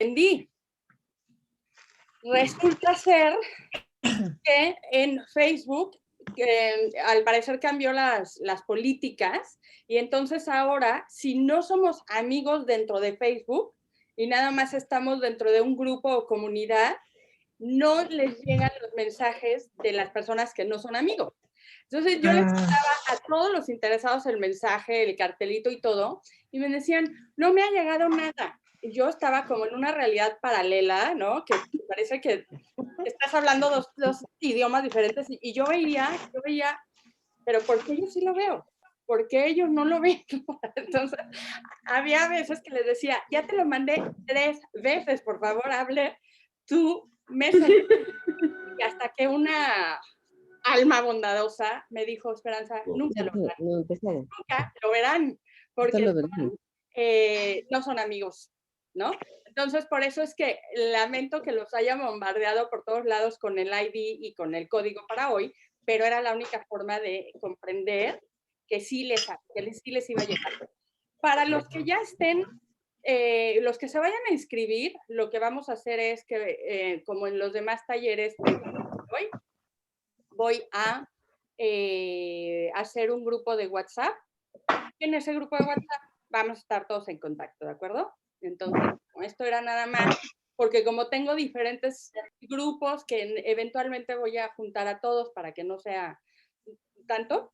entendí. Resulta ser que en Facebook, que al parecer cambió las políticas, y entonces ahora, si no somos amigos dentro de Facebook y nada más estamos dentro de un grupo o comunidad, no les llegan los mensajes de las personas que no son amigos. Entonces yo les mandaba a todos los interesados el mensaje, el cartelito y todo, y me decían, no me ha llegado nada. Y yo estaba como en una realidad paralela, ¿no? Que parece que estás hablando dos idiomas diferentes, y yo veía, pero ¿por qué yo sí lo veo? ¿Por qué ellos no lo ven? Entonces, había veces que les decía, ya te lo mandé 3 veces, por favor, hable tu Messenger. Y hasta que una alma bondadosa me dijo, Esperanza, nunca lo verán. Nunca lo verán, porque no son amigos, ¿no? Entonces, por eso es que lamento que los haya bombardeado por todos lados con el ID y con el código para hoy, pero era la única forma de comprender que sí les iba a llegar. Para los que ya estén, los que se vayan a inscribir, lo que vamos a hacer es que, como en los demás talleres de hoy, voy a hacer un grupo de WhatsApp. En ese grupo de WhatsApp vamos a estar todos en contacto, ¿de acuerdo? Entonces, esto era nada más, porque como tengo diferentes grupos que eventualmente voy a juntar a todos para que no sea tanto,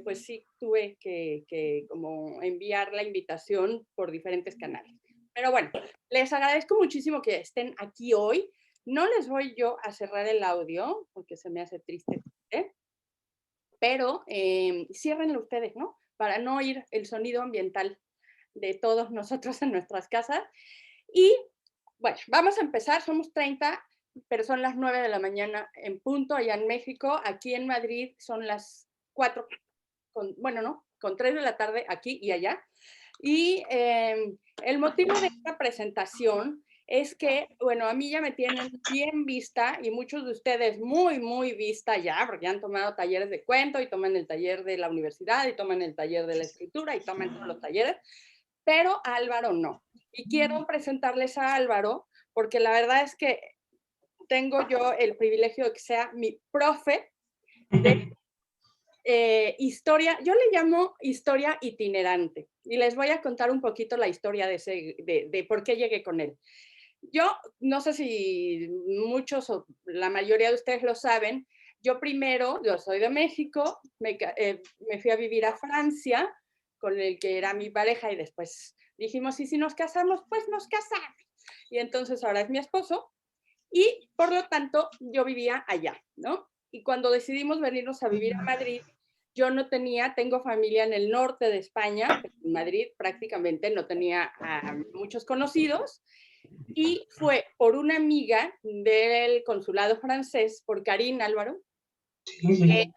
pues sí tuve que como enviar la invitación por diferentes canales. Pero bueno, les agradezco muchísimo que estén aquí hoy. No les voy yo a cerrar el audio, porque se me hace triste, pero ciérrenlo ustedes, ¿no? Para no oír el sonido ambiental de todos nosotros en nuestras casas. Y bueno, vamos a empezar, somos 30, pero son las 9 de la mañana en punto allá en México. Aquí en Madrid son las 4, bueno, no, con 3 de la tarde aquí y allá. Y el motivo de esta presentación es que, bueno, a mí ya me tienen bien vista y muchos de ustedes muy, muy vista ya, porque ya han tomado talleres de cuento y toman el taller de la universidad y toman el taller de la escritura y toman todos los talleres, pero Álvaro no. Y quiero presentarles a Álvaro porque la verdad es que tengo yo el privilegio de que sea mi profe de historia, yo le llamo historia itinerante, y les voy a contar un poquito la historia de por qué llegué con él. Yo no sé si muchos o la mayoría de ustedes lo saben, yo soy de México, me fui a vivir a Francia con el que era mi pareja y después dijimos, ¿y si nos casamos? Pues nos casamos. Y entonces ahora es mi esposo y por lo tanto yo vivía allá, ¿no? Y cuando decidimos venirnos a vivir a Madrid, yo no tengo familia en el norte de España, pero en Madrid prácticamente no tenía muchos conocidos, y fue por una amiga del consulado francés, por Karine Álvaro, que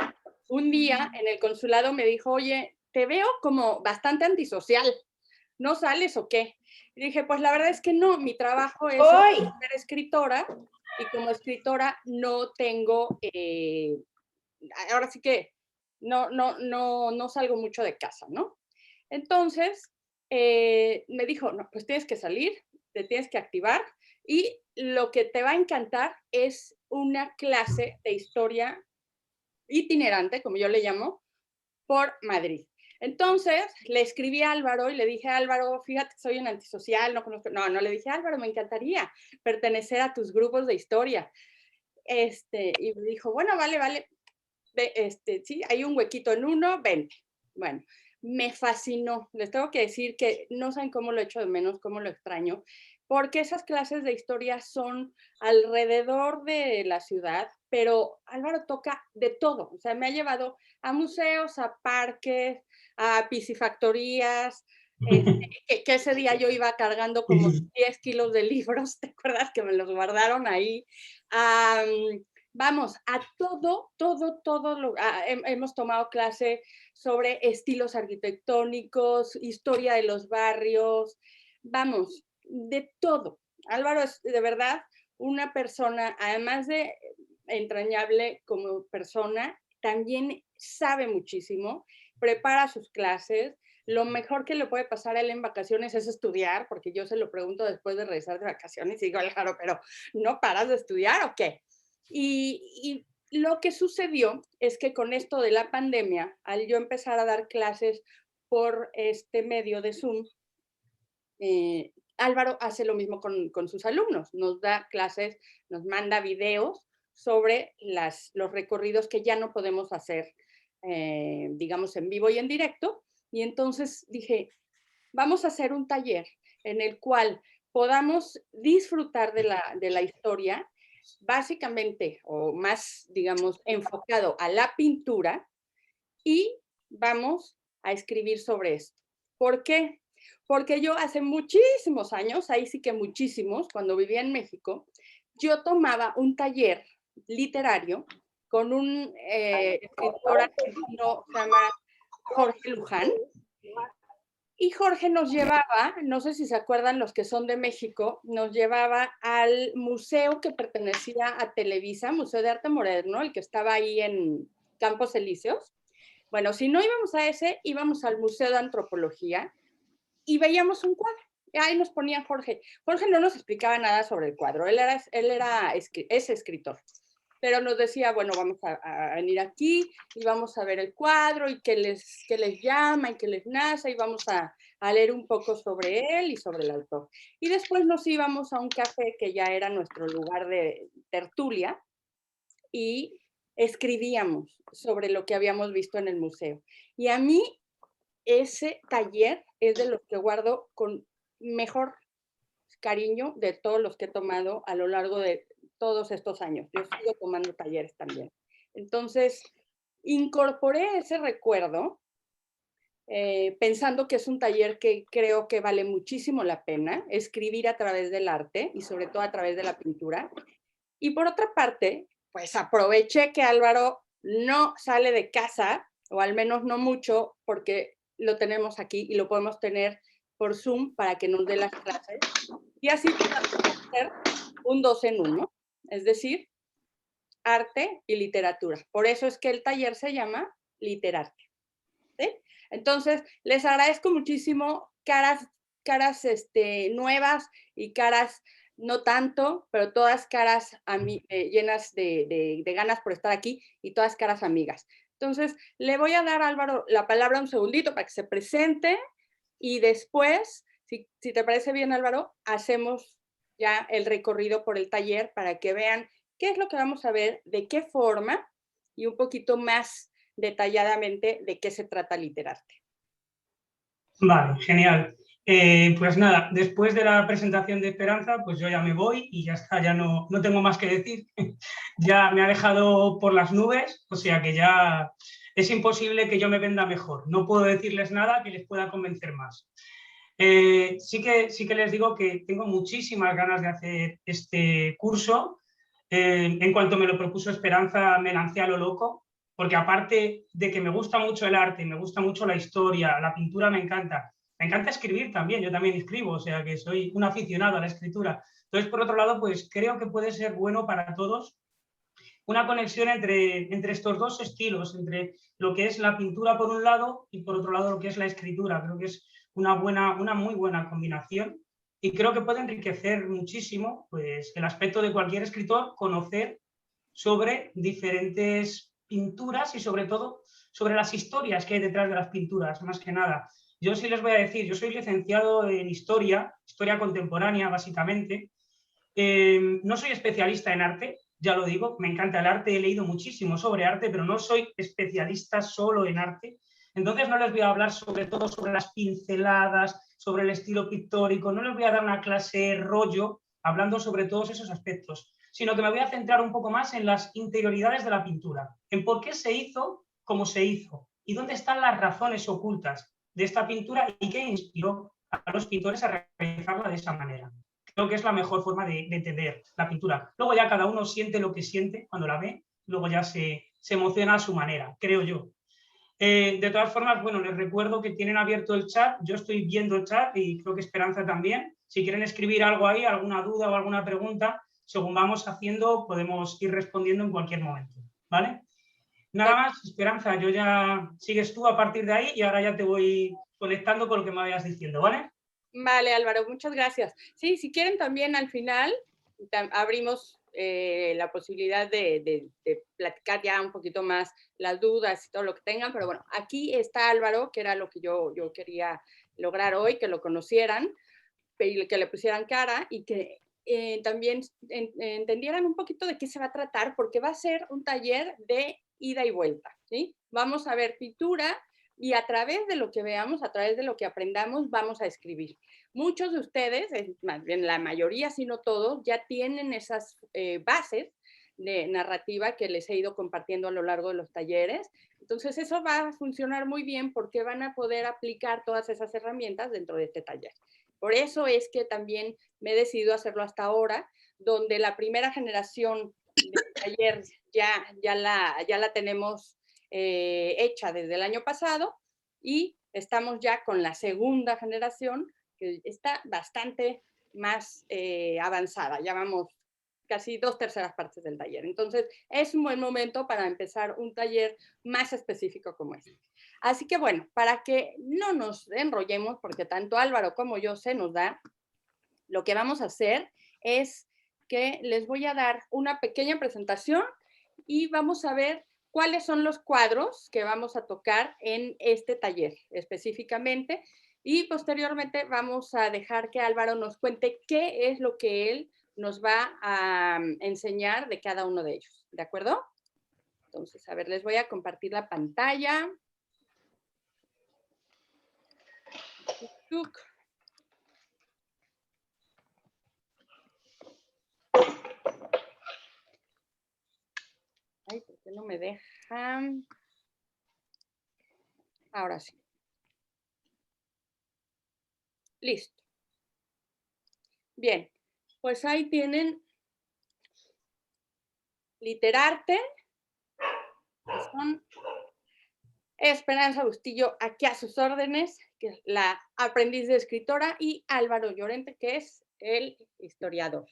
un día en el consulado me dijo, oye, te veo como bastante antisocial, ¿no sales o qué? Y dije, pues la verdad es que no, mi trabajo es ser escritora, y como escritora no tengo, ahora sí que no salgo mucho de casa, ¿no? Entonces, me dijo, no, pues tienes que salir, te tienes que activar, y lo que te va a encantar es una clase de historia itinerante, como yo le llamo, por Madrid. Entonces, le escribí a Álvaro y le dije, Álvaro, fíjate, soy un antisocial, no conozco, no, le dije, Álvaro, me encantaría pertenecer a tus grupos de historia. Y me dijo, bueno, vale, sí, hay un huequito en uno, vente. Bueno, me fascinó. Les tengo que decir que no saben cómo lo echo de menos, cómo lo extraño, porque esas clases de historia son alrededor de la ciudad, pero Álvaro toca de todo. O sea, me ha llevado a museos, a parques, a piscifactorías, que ese día yo iba cargando como 10 kilos de libros, ¿te acuerdas que me los guardaron ahí? Vamos, a todo, hemos tomado clase sobre estilos arquitectónicos, historia de los barrios, vamos, de todo. Álvaro es de verdad una persona, además de entrañable como persona, también sabe muchísimo, prepara sus clases, lo mejor que le puede pasar a él en vacaciones es estudiar, porque yo se lo pregunto después de regresar de vacaciones y digo, claro, pero ¿no paras de estudiar o qué? Y lo que sucedió es que con esto de la pandemia, al yo empezar a dar clases por este medio de Zoom, Álvaro hace lo mismo con sus alumnos, nos da clases, nos manda videos sobre los recorridos que ya no podemos hacer, digamos, en vivo y en directo. Y entonces dije, vamos a hacer un taller en el cual podamos disfrutar de la historia, básicamente, o más, digamos, enfocado a la pintura, y vamos a escribir sobre esto. ¿Por qué? Porque yo hace muchísimos años, ahí sí que muchísimos, cuando vivía en México, yo tomaba un taller literario con un escritor argentino que se llama Jorge Luján, y Jorge nos llevaba, no sé si se acuerdan los que son de México, nos llevaba al museo que pertenecía a Televisa, Museo de Arte Moderno, el que estaba ahí en Campos Elíseos. Bueno, si no íbamos a ese, íbamos al Museo de Antropología y veíamos un cuadro. Y ahí nos ponía Jorge. Jorge no nos explicaba nada sobre el cuadro, es escritor, pero nos decía, bueno, vamos a venir aquí y vamos a ver el cuadro y qué les llama y qué les nace y vamos a leer un poco sobre él y sobre el autor. Y después nos íbamos a un café que ya era nuestro lugar de tertulia y escribíamos sobre lo que habíamos visto en el museo. Y a mí ese taller es de los que guardo con mejor cariño de todos los que he tomado a lo largo de todos estos años. Yo sigo tomando talleres también. Entonces, incorporé ese recuerdo pensando que es un taller que creo que vale muchísimo la pena escribir a través del arte y sobre todo a través de la pintura. Y por otra parte, pues aproveché que Álvaro no sale de casa, o al menos no mucho, porque lo tenemos aquí y lo podemos tener por Zoom para que nos dé las clases. Y así podemos hacer un 2 en 1, es decir, arte y literatura. Por eso es que el taller se llama Literarte. ¿Sí? Entonces, les agradezco muchísimo caras nuevas y caras no tanto, pero todas caras llenas de ganas por estar aquí y todas caras amigas. Entonces, le voy a dar a Álvaro la palabra un segundito para que se presente y después, si te parece bien, Álvaro, hacemos ya el recorrido por el taller para que vean qué es lo que vamos a ver, de qué forma y un poquito más detalladamente de qué se trata Literarte. Vale, genial. Pues nada, después de la presentación de Esperanza, pues yo ya me voy y ya está, ya no tengo más que decir. Ya me ha dejado por las nubes, o sea que ya es imposible que yo me venda mejor. No puedo decirles nada que les pueda convencer más. Sí que les digo que tengo muchísimas ganas de hacer este curso. En cuanto me lo propuso Esperanza, me lancé a lo loco, porque aparte de que me gusta mucho el arte, me gusta mucho la historia, la pintura me encanta. Me encanta escribir también, yo también escribo, o sea que soy un aficionado a la escritura. Entonces, por otro lado, pues creo que puede ser bueno para todos una conexión entre estos dos estilos, entre lo que es la pintura por un lado y por otro lado lo que es la escritura. Creo que es una muy buena combinación y creo que puede enriquecer muchísimo pues, el aspecto de cualquier escritor, conocer sobre diferentes pinturas y sobre todo sobre las historias que hay detrás de las pinturas, más que nada. Yo sí les voy a decir, yo soy licenciado en historia contemporánea básicamente. No soy especialista en arte, ya lo digo, me encanta el arte, he leído muchísimo sobre arte, pero no soy especialista solo en arte. Entonces no les voy a hablar sobre todo sobre las pinceladas, sobre el estilo pictórico, no les voy a dar una clase rollo hablando sobre todos esos aspectos, sino que me voy a centrar un poco más en las interioridades de la pintura, en por qué se hizo como se hizo y dónde están las razones ocultas de esta pintura y qué inspiró a los pintores a realizarla de esa manera. Creo que es la mejor forma de entender la pintura. Luego ya cada uno siente lo que siente cuando la ve, luego ya se emociona a su manera, creo yo. De todas formas, bueno, les recuerdo que tienen abierto el chat, yo estoy viendo el chat y creo que Esperanza también. Si quieren escribir algo ahí, alguna duda o alguna pregunta, según vamos haciendo, podemos ir respondiendo en cualquier momento, ¿vale? Nada más, Esperanza, yo ya sigues tú a partir de ahí y ahora ya te voy conectando con lo que me vayas diciendo, ¿vale? Vale, Álvaro, muchas gracias. Sí, si quieren también al final abrimos la posibilidad de platicar ya un poquito más las dudas y todo lo que tengan, pero bueno, aquí está Álvaro, que era lo que yo quería lograr hoy, que lo conocieran, que le pusieran cara y que también entendieran un poquito de qué se va a tratar, porque va a ser un taller de ida y vuelta, ¿sí? Vamos a ver pintura y a través de lo que veamos, a través de lo que aprendamos, vamos a escribir. Muchos de ustedes, más bien la mayoría, si no todos, ya tienen esas bases de narrativa que les he ido compartiendo a lo largo de los talleres. Entonces eso va a funcionar muy bien porque van a poder aplicar todas esas herramientas dentro de este taller. Por eso es que también me he decidido hacerlo hasta ahora, donde la primera generación de taller ya la tenemos hecha desde el año pasado y estamos ya con la segunda generación que está bastante más avanzada. Ya vamos casi 2/3 partes del taller. Entonces, es un buen momento para empezar un taller más específico como este. Así que bueno, para que no nos enrollemos, porque tanto Álvaro como yo se nos da, lo que vamos a hacer es que les voy a dar una pequeña presentación y vamos a ver cuáles son los cuadros que vamos a tocar en este taller específicamente y posteriormente vamos a dejar que Álvaro nos cuente qué es lo que él nos va a enseñar de cada uno de ellos, ¿de acuerdo? Entonces, a ver, les voy a compartir la pantalla. Ay, ¿por qué no me dejan? Ahora sí. Listo. Bien, pues ahí tienen Literarte, que son Esperanza Bustillo, aquí a sus órdenes, que es la aprendiz de escritora, y Álvaro Llorente, que es el historiador.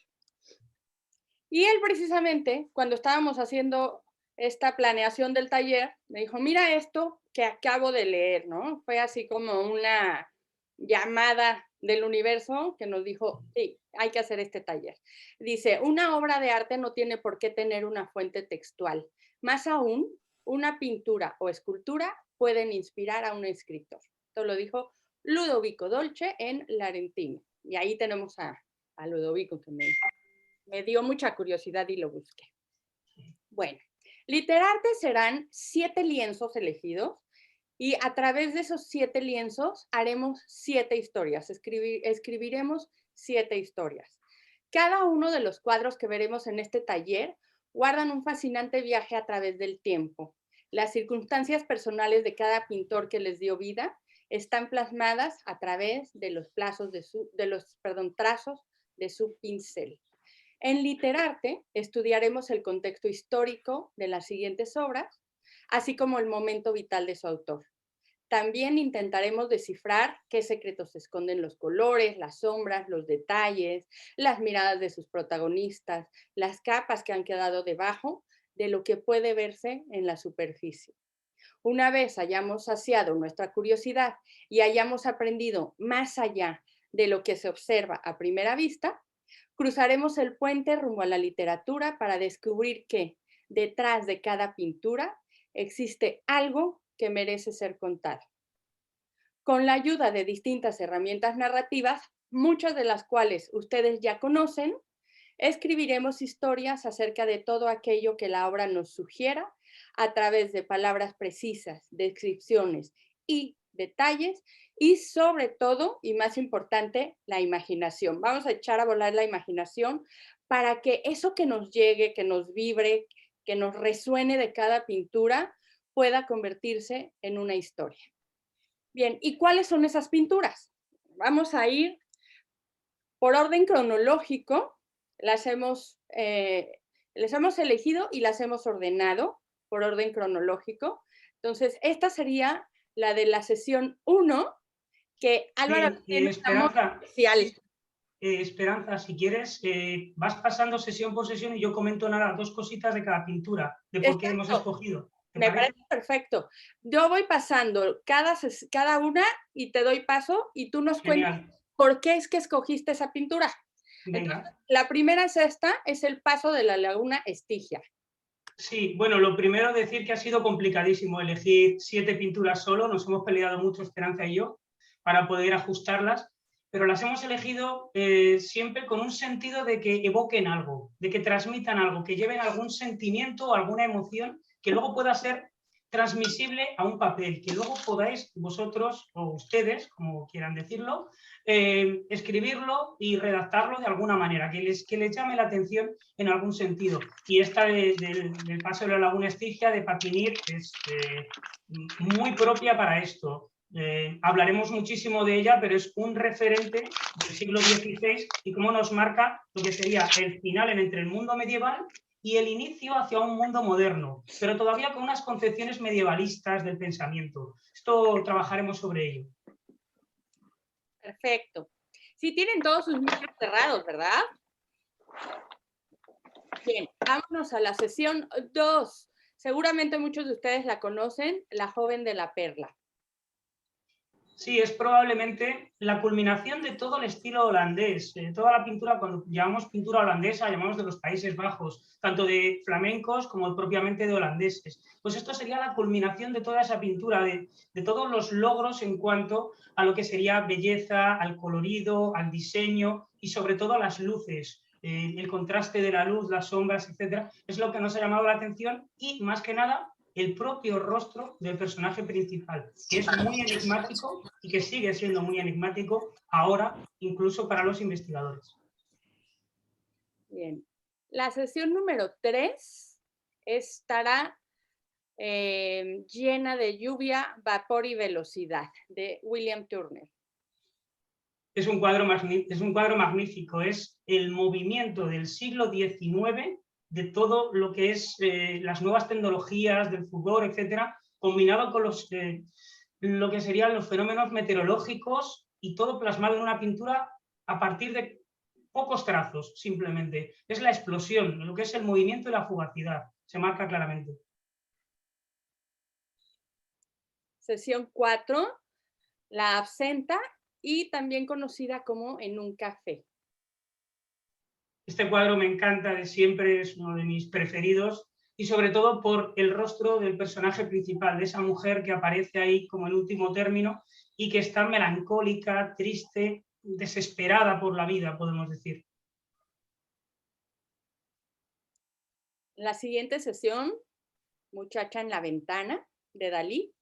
Y él precisamente, cuando estábamos haciendo esta planeación del taller, me dijo, mira esto que acabo de leer, ¿no? Fue así como una llamada del universo que nos dijo, sí, hay que hacer este taller. Dice, una obra de arte no tiene por qué tener una fuente textual. Más aún, una pintura o escultura pueden inspirar a un escritor. Esto lo dijo Ludovico Dolce en Larentino. Y ahí tenemos a Ludovico que me dio mucha curiosidad y lo busqué. Bueno, Literarte serán 7 lienzos elegidos y a través de esos 7 lienzos haremos 7 historias, escribiremos 7 historias. Cada uno de los cuadros que veremos en este taller guardan un fascinante viaje a través del tiempo. Las circunstancias personales de cada pintor que les dio vida están plasmadas a través de los trazos de su pincel. En Literarte estudiaremos el contexto histórico de las siguientes obras, así como el momento vital de su autor. También intentaremos descifrar qué secretos esconden los colores, las sombras, los detalles, las miradas de sus protagonistas, las capas que han quedado debajo de lo que puede verse en la superficie. Una vez hayamos saciado nuestra curiosidad y hayamos aprendido más allá de lo que se observa a primera vista, cruzaremos el puente rumbo a la literatura para descubrir que detrás de cada pintura existe algo que merece ser contado. Con la ayuda de distintas herramientas narrativas, muchas de las cuales ustedes ya conocen, escribiremos historias acerca de todo aquello que la obra nos sugiera a través de palabras precisas, descripciones y detalles y sobre todo, y más importante, la imaginación. Vamos a echar a volar la imaginación para que eso que nos llegue, que nos vibre, que nos resuene de cada pintura, pueda convertirse en una historia. Bien, ¿y cuáles son esas pinturas? Vamos a ir por orden cronológico, les hemos elegido y las hemos ordenado por orden cronológico. Entonces, esta sería la de la sesión 1, que Álvaro tiene Esperanza, especial. Esperanza, si quieres, vas pasando sesión por sesión y yo comento nada, 2 cositas de cada pintura, de por qué hemos escogido. Me parece perfecto. Yo voy pasando cada una y te doy paso y tú nos cuentas por qué es que escogiste esa pintura. Venga. Entonces, la primera es esta, es el paso de la laguna Estigia. Sí, bueno, lo primero decir que ha sido complicadísimo elegir 7 pinturas solo, nos hemos peleado mucho Esperanza y yo para poder ajustarlas, pero las hemos elegido siempre con un sentido de que evoquen algo, de que transmitan algo, que lleven algún sentimiento o alguna emoción que luego pueda ser transmisible a un papel, que luego podáis vosotros o ustedes, como quieran decirlo, escribirlo y redactarlo de alguna manera, que les llame la atención en algún sentido. Y esta del paso de la laguna Estigia de Paquinir es muy propia para esto. Hablaremos muchísimo de ella, pero es un referente del siglo XVI y cómo nos marca lo que sería el final entre el mundo medieval y el inicio hacia un mundo moderno, pero todavía con unas concepciones medievalistas del pensamiento. Esto trabajaremos sobre ello. Perfecto. Sí, tienen todos sus micros cerrados, ¿verdad? Bien, vámonos a la sesión 2. Seguramente muchos de ustedes la conocen, La joven de la perla. Sí, es probablemente la culminación de todo el estilo holandés. Toda la pintura, cuando llamamos pintura holandesa, llamamos de los Países Bajos, tanto de flamencos como propiamente de holandeses. Pues esto sería la culminación de toda esa pintura, de todos los logros en cuanto a lo que sería belleza, al colorido, al diseño y sobre todo a las luces. El contraste de la luz, las sombras, etcétera, es lo que nos ha llamado la atención y, más que nada, el propio rostro del personaje principal, que es muy enigmático y que sigue siendo muy enigmático ahora, incluso para los investigadores. Bien. La sesión número 3 estará llena de lluvia, vapor y velocidad, de William Turner. Es un cuadro magnífico, es el movimiento del siglo XIX de todo lo que es las nuevas tecnologías del fútbol, etcétera, combinado con lo que serían los fenómenos meteorológicos y todo plasmado en una pintura a partir de pocos trazos, simplemente. Es la explosión, lo que es el movimiento y la fugacidad, se marca claramente. Sesión 4, La absenta, y también conocida como En un café. Este cuadro me encanta de siempre, es uno de mis preferidos, y sobre todo por el rostro del personaje principal, de esa mujer que aparece ahí como el último término y que está melancólica, triste, desesperada por la vida, podemos decir. La siguiente sesión, Muchacha en la ventana, de Dalí.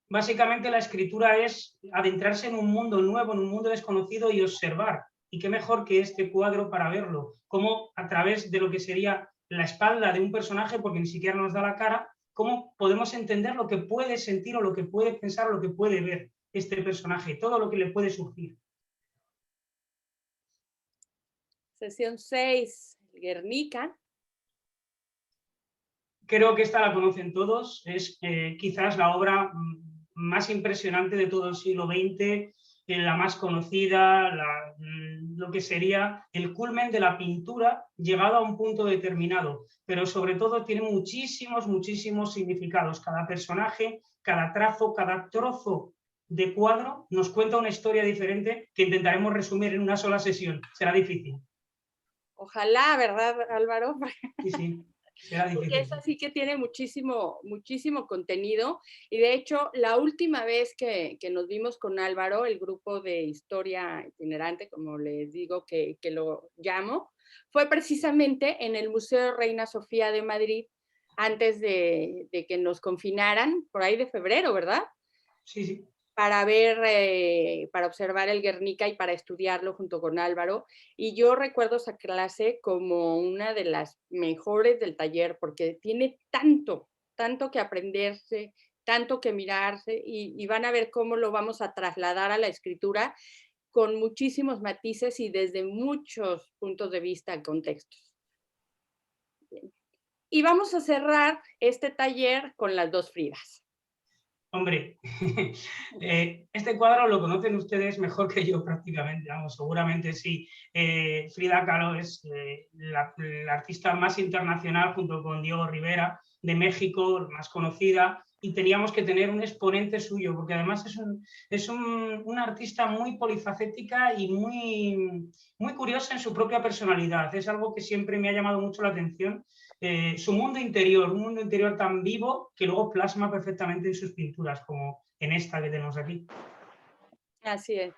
Básicamente la escritura es adentrarse en un mundo nuevo, en un mundo desconocido y observar. Y qué mejor que este cuadro para verlo, cómo a través de lo que sería la espalda de un personaje, porque ni siquiera nos da la cara, cómo podemos entender lo que puede sentir o lo que puede pensar o lo que puede ver este personaje, todo lo que le puede surgir. Sesión 6, Guernica. Creo que esta la conocen todos, es quizás la obra más impresionante de todo el siglo XX, la más conocida, lo que sería el culmen de la pintura llegado a un punto determinado, pero sobre todo tiene muchísimos, muchísimos significados. Cada personaje, cada trazo, cada trozo de cuadro nos cuenta una historia diferente que intentaremos resumir en una sola sesión. Será difícil. Ojalá, ¿verdad, Álvaro? Sí, sí. Porque es así que tiene muchísimo, muchísimo contenido. Y de hecho, la última vez que nos vimos con Álvaro, el grupo de historia itinerante, como les digo que lo llamo, fue precisamente en el Museo Reina Sofía de Madrid, antes de que nos confinaran, por ahí de febrero, ¿verdad? Sí, sí. Para ver, para observar el Guernica y para estudiarlo junto con Álvaro. Y yo recuerdo esa clase como una de las mejores del taller, porque tiene tanto, tanto que aprenderse, tanto que mirarse, y van a ver cómo lo vamos a trasladar a la escritura con muchísimos matices y desde muchos puntos de vista, contextos. Bien. Y vamos a cerrar este taller con las dos Fridas. Hombre, este cuadro lo conocen ustedes mejor que yo prácticamente, vamos, seguramente sí. Frida Kahlo es la artista más internacional junto con Diego Rivera de México, más conocida, y teníamos que tener un exponente suyo, porque además es una artista muy polifacética y muy curiosa en su propia personalidad. Es algo que siempre me ha llamado mucho la atención. Su mundo interior, un mundo interior tan vivo que luego plasma perfectamente en sus pinturas, como en esta que tenemos aquí. Así es.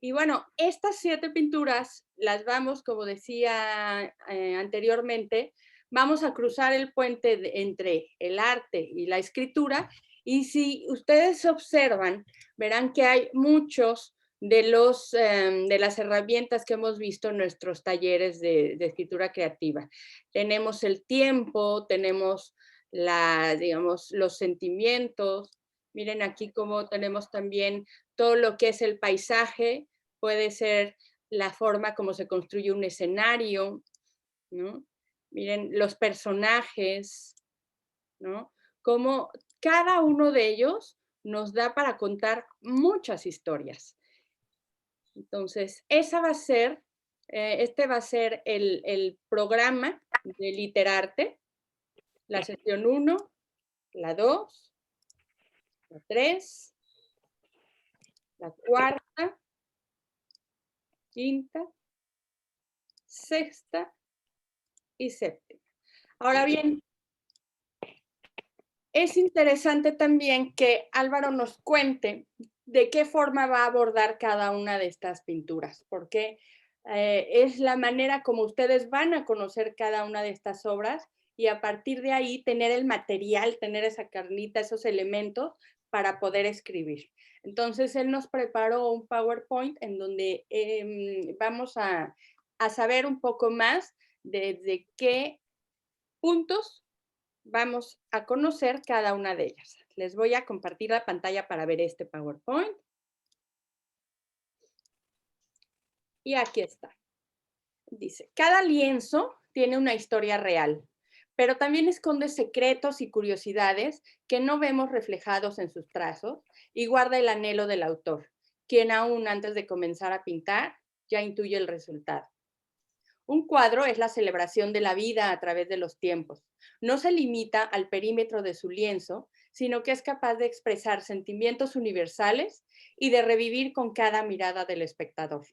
Y bueno, estas 7 pinturas las vamos, como decía anteriormente, vamos a cruzar el puente entre el arte y la escritura. Y si ustedes observan, verán que hay muchos de las herramientas que hemos visto en nuestros talleres de escritura creativa. Tenemos el tiempo, tenemos digamos, los sentimientos. Miren aquí cómo tenemos también todo lo que es el paisaje, puede ser la forma como se construye un escenario, ¿no? Miren, los personajes, ¿no? Como cada uno de ellos nos da para contar muchas historias. Entonces, este va a ser el programa de Literarte, la sesión 1, la 2, la 3, la 4ª, 5ª, 6ª y 7ª. Ahora bien, es interesante también que Álvaro nos cuente de qué forma va a abordar cada una de estas pinturas, porque es la manera como ustedes van a conocer cada una de estas obras y a partir de ahí tener el material, tener esa carnita, esos elementos para poder escribir. Entonces, él nos preparó un PowerPoint en donde vamos a saber un poco más de qué puntos vamos a conocer cada una de ellas. Les voy a compartir la pantalla para ver este PowerPoint. Y aquí está. Dice, cada lienzo tiene una historia real, pero también esconde secretos y curiosidades que no vemos reflejados en sus trazos y guarda el anhelo del autor, quien aún antes de comenzar a pintar ya intuye el resultado. Un cuadro es la celebración de la vida a través de los tiempos. No se limita al perímetro de su lienzo, sino que es capaz de expresar sentimientos universales y de revivir con cada mirada del espectador.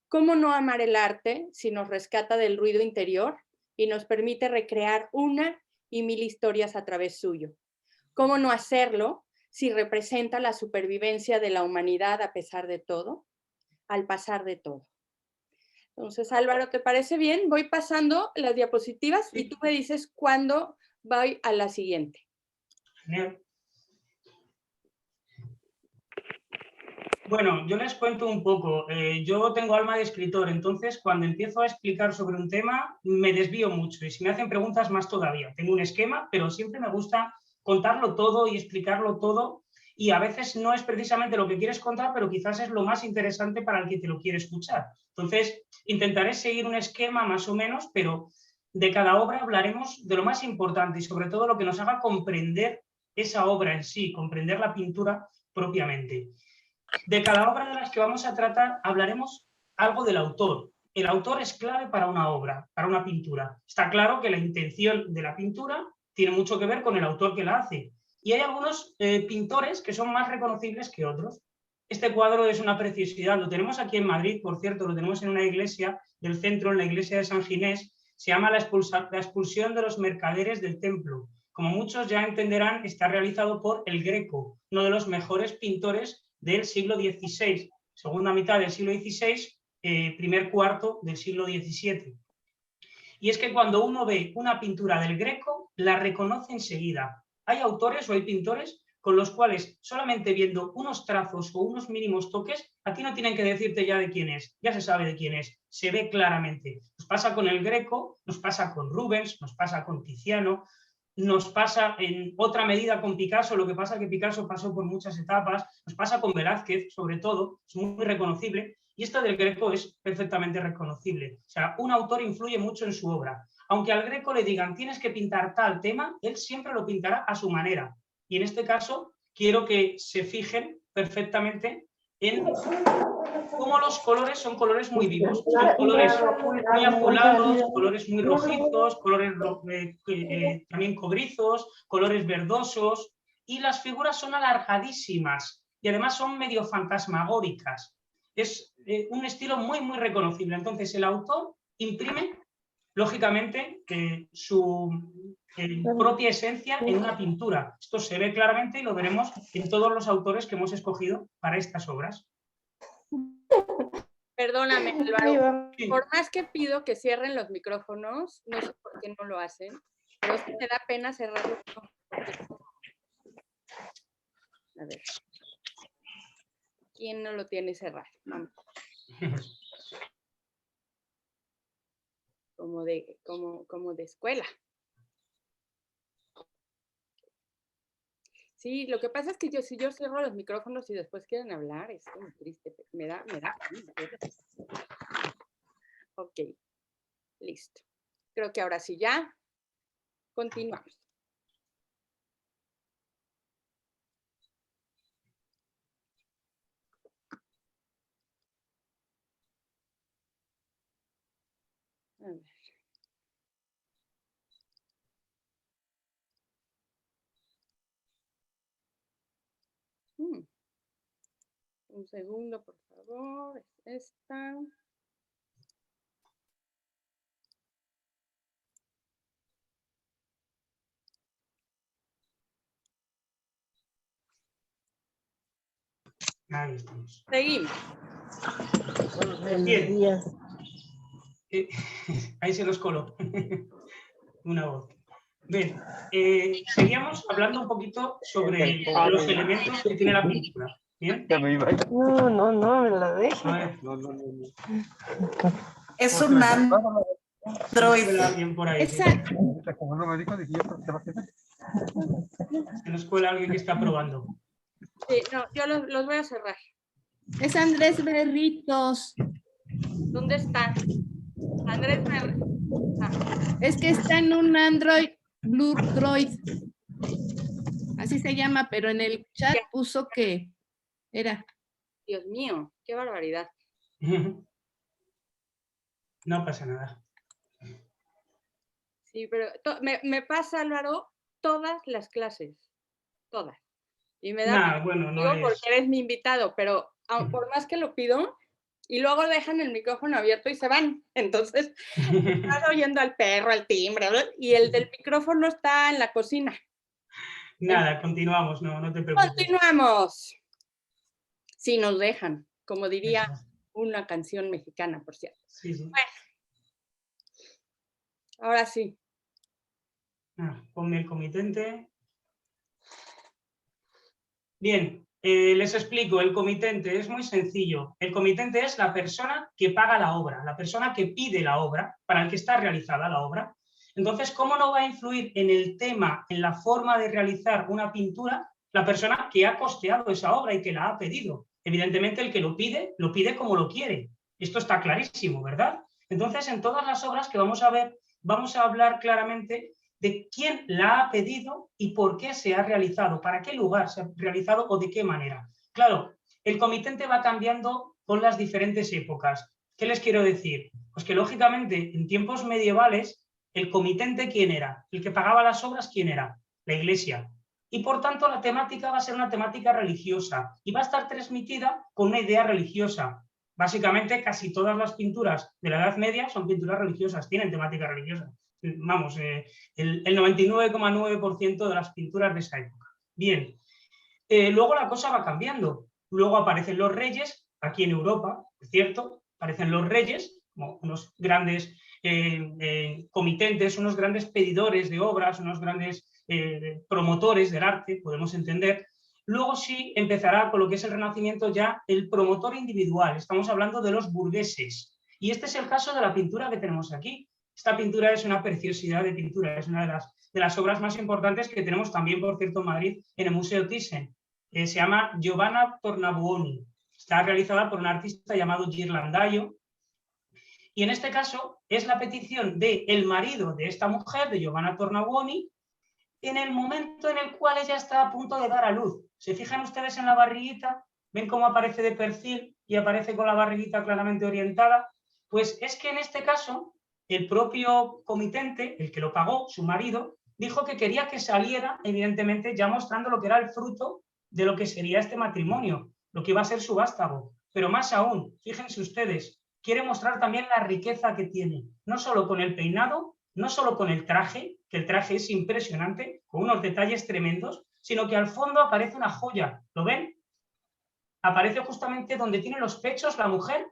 ¿Cómo no amar el arte si nos rescata del ruido interior y nos permite recrear una y mil historias a través suyo? ¿Cómo no hacerlo si representa la supervivencia de la humanidad a pesar de todo, al pasar de todo? Entonces, Álvaro, ¿te parece bien? Voy pasando las diapositivas y tú me dices cuándo voy a la siguiente. Genial. Bueno, yo les cuento un poco. Yo tengo alma de escritor, entonces cuando empiezo a explicar sobre un tema me desvío mucho y si me hacen preguntas más todavía. Tengo un esquema, pero siempre me gusta contarlo todo y explicarlo todo y a veces no es precisamente lo que quieres contar, pero quizás es lo más interesante para el que te lo quiere escuchar. Entonces, intentaré seguir un esquema más o menos, pero de cada obra hablaremos de lo más importante y sobre todo lo que nos haga comprender esa obra en sí, comprender la pintura propiamente. De cada obra de las que vamos a tratar hablaremos algo del autor. El autor es clave para una obra, para una pintura. Está claro que la intención de la pintura tiene mucho que ver con el autor que la hace. Y hay algunos pintores que son más reconocibles que otros. Este cuadro es una preciosidad. Lo tenemos aquí en Madrid, por cierto, lo tenemos en una iglesia del centro, en la iglesia de San Ginés. Se llama la expulsión de los mercaderes del templo. Como muchos ya entenderán, está realizado por El Greco, uno de los mejores pintores del siglo XVI, segunda mitad del siglo XVI, primer cuarto del siglo XVII. Y es que cuando uno ve una pintura del Greco, la reconoce enseguida. Hay autores o hay pintores con los cuales solamente viendo unos trazos o unos mínimos toques, a ti no tienen que decirte ya de quién es, ya se sabe de quién es, se ve claramente. Nos pasa con el Greco, nos pasa con Rubens, nos pasa con Tiziano, nos pasa en otra medida con Picasso, lo que pasa es que Picasso pasó por muchas etapas, nos pasa con Velázquez, sobre todo, es muy reconocible, y esto del Greco es perfectamente reconocible. O sea, un autor influye mucho en su obra. Aunque al Greco le digan, tienes que pintar tal tema, él siempre lo pintará a su manera. Y en este caso, quiero que se fijen perfectamente en cómo los colores son colores muy vivos, son colores muy azulados, colores muy rojizos, colores también cobrizos, colores verdosos, y las figuras son alargadísimas y además son medio fantasmagóricas. Es un estilo muy, muy reconocible. Entonces el autor imprime, lógicamente, su propia esencia en una pintura. Esto se ve claramente y lo veremos en todos los autores que hemos escogido para estas obras. Perdóname, Álvaro, por más que pido que cierren los micrófonos, no sé por qué no lo hacen, pero es que me da pena cerrarlos. A ver. ¿Quién no lo tiene cerrado? Vamos. Como de escuela. Sí, lo que pasa es que si yo cierro los micrófonos y después quieren hablar, es como triste. Me da pena. Ok, listo. Creo que ahora sí ya. Continuamos. A ver. Un segundo, por favor. Es esta. Ahí estamos. Seguimos. Bien. Ahí se nos coló una voz. Bien, seguíamos hablando un poquito sobre los elementos que tiene la pintura. ¿Bien? No me la dejes. Es un Android. Alguien por ahí. Exacto. Se nos cuela alguien que está probando. Sí, no, yo los voy a cerrar. Es Andrés Berritos. ¿Dónde está? Andrés Berritos. Es que está en un Android Blue Droid. Así se llama, pero en el chat puso que era. Dios mío, qué barbaridad. No pasa nada. Sí, pero me pasa, Álvaro, todas las clases. Todas. Y me da Bueno, no digo es... porque eres mi invitado, pero por más que lo pido, y luego dejan el micrófono abierto y se van. Entonces, estás oyendo al perro, al timbre, y el del micrófono está en la cocina. Nada, continuamos, no te preocupes. Continuamos. Sí, nos dejan, como diría una canción mexicana, por cierto. Sí, sí. Bueno, ahora sí. Ponme el comitente. Bien, les explico, el comitente es muy sencillo. El comitente es la persona que paga la obra, la persona que pide la obra, para el que está realizada la obra. Entonces, ¿cómo no va a influir en el tema, en la forma de realizar una pintura, la persona que ha costeado esa obra y que la ha pedido? Evidentemente, el que lo pide como lo quiere. Esto está clarísimo, ¿verdad? Entonces, en todas las obras que vamos a ver, vamos a hablar claramente de quién la ha pedido y por qué se ha realizado, para qué lugar se ha realizado o de qué manera. Claro, el comitente va cambiando con las diferentes épocas. ¿Qué les quiero decir? Pues que lógicamente en tiempos medievales el comitente, ¿quién era? El que pagaba las obras, ¿quién era? La Iglesia. Y por tanto la temática va a ser una temática religiosa y va a estar transmitida con una idea religiosa. Básicamente casi todas las pinturas de la Edad Media son pinturas religiosas, tienen temática religiosa. Vamos, el 99,9% de las pinturas de esa época. Bien, luego la cosa va cambiando. Luego aparecen los reyes, aquí en Europa, es cierto, aparecen los reyes, como unos grandes comitentes, unos grandes pedidores de obras, unos grandes promotores del arte, podemos entender. Luego sí empezará con lo que es el Renacimiento ya el promotor individual, estamos hablando de los burgueses. Y este es el caso de la pintura que tenemos aquí. Esta pintura es una preciosidad de pintura, es una de las obras más importantes que tenemos también, por cierto, en Madrid, en el Museo Thyssen. Se llama Giovanna Tornabuoni. Está realizada por un artista llamado Ghirlandaio. Y en este caso es la petición del marido de esta mujer, de Giovanna Tornabuoni, en el momento en el cual ella está a punto de dar a luz. ¿Se fijan ustedes en la barriguita? ¿Ven cómo aparece de perfil y aparece con la barriguita claramente orientada? Pues es que en este caso, el propio comitente, el que lo pagó, su marido, dijo que quería que saliera, evidentemente, ya mostrando lo que era el fruto de lo que sería este matrimonio, lo que iba a ser su vástago. Pero más aún, fíjense ustedes, quiere mostrar también la riqueza que tiene, no solo con el peinado, no solo con el traje, que el traje es impresionante, con unos detalles tremendos, sino que al fondo aparece una joya. ¿Lo ven? Aparece justamente donde tiene los pechos la mujer,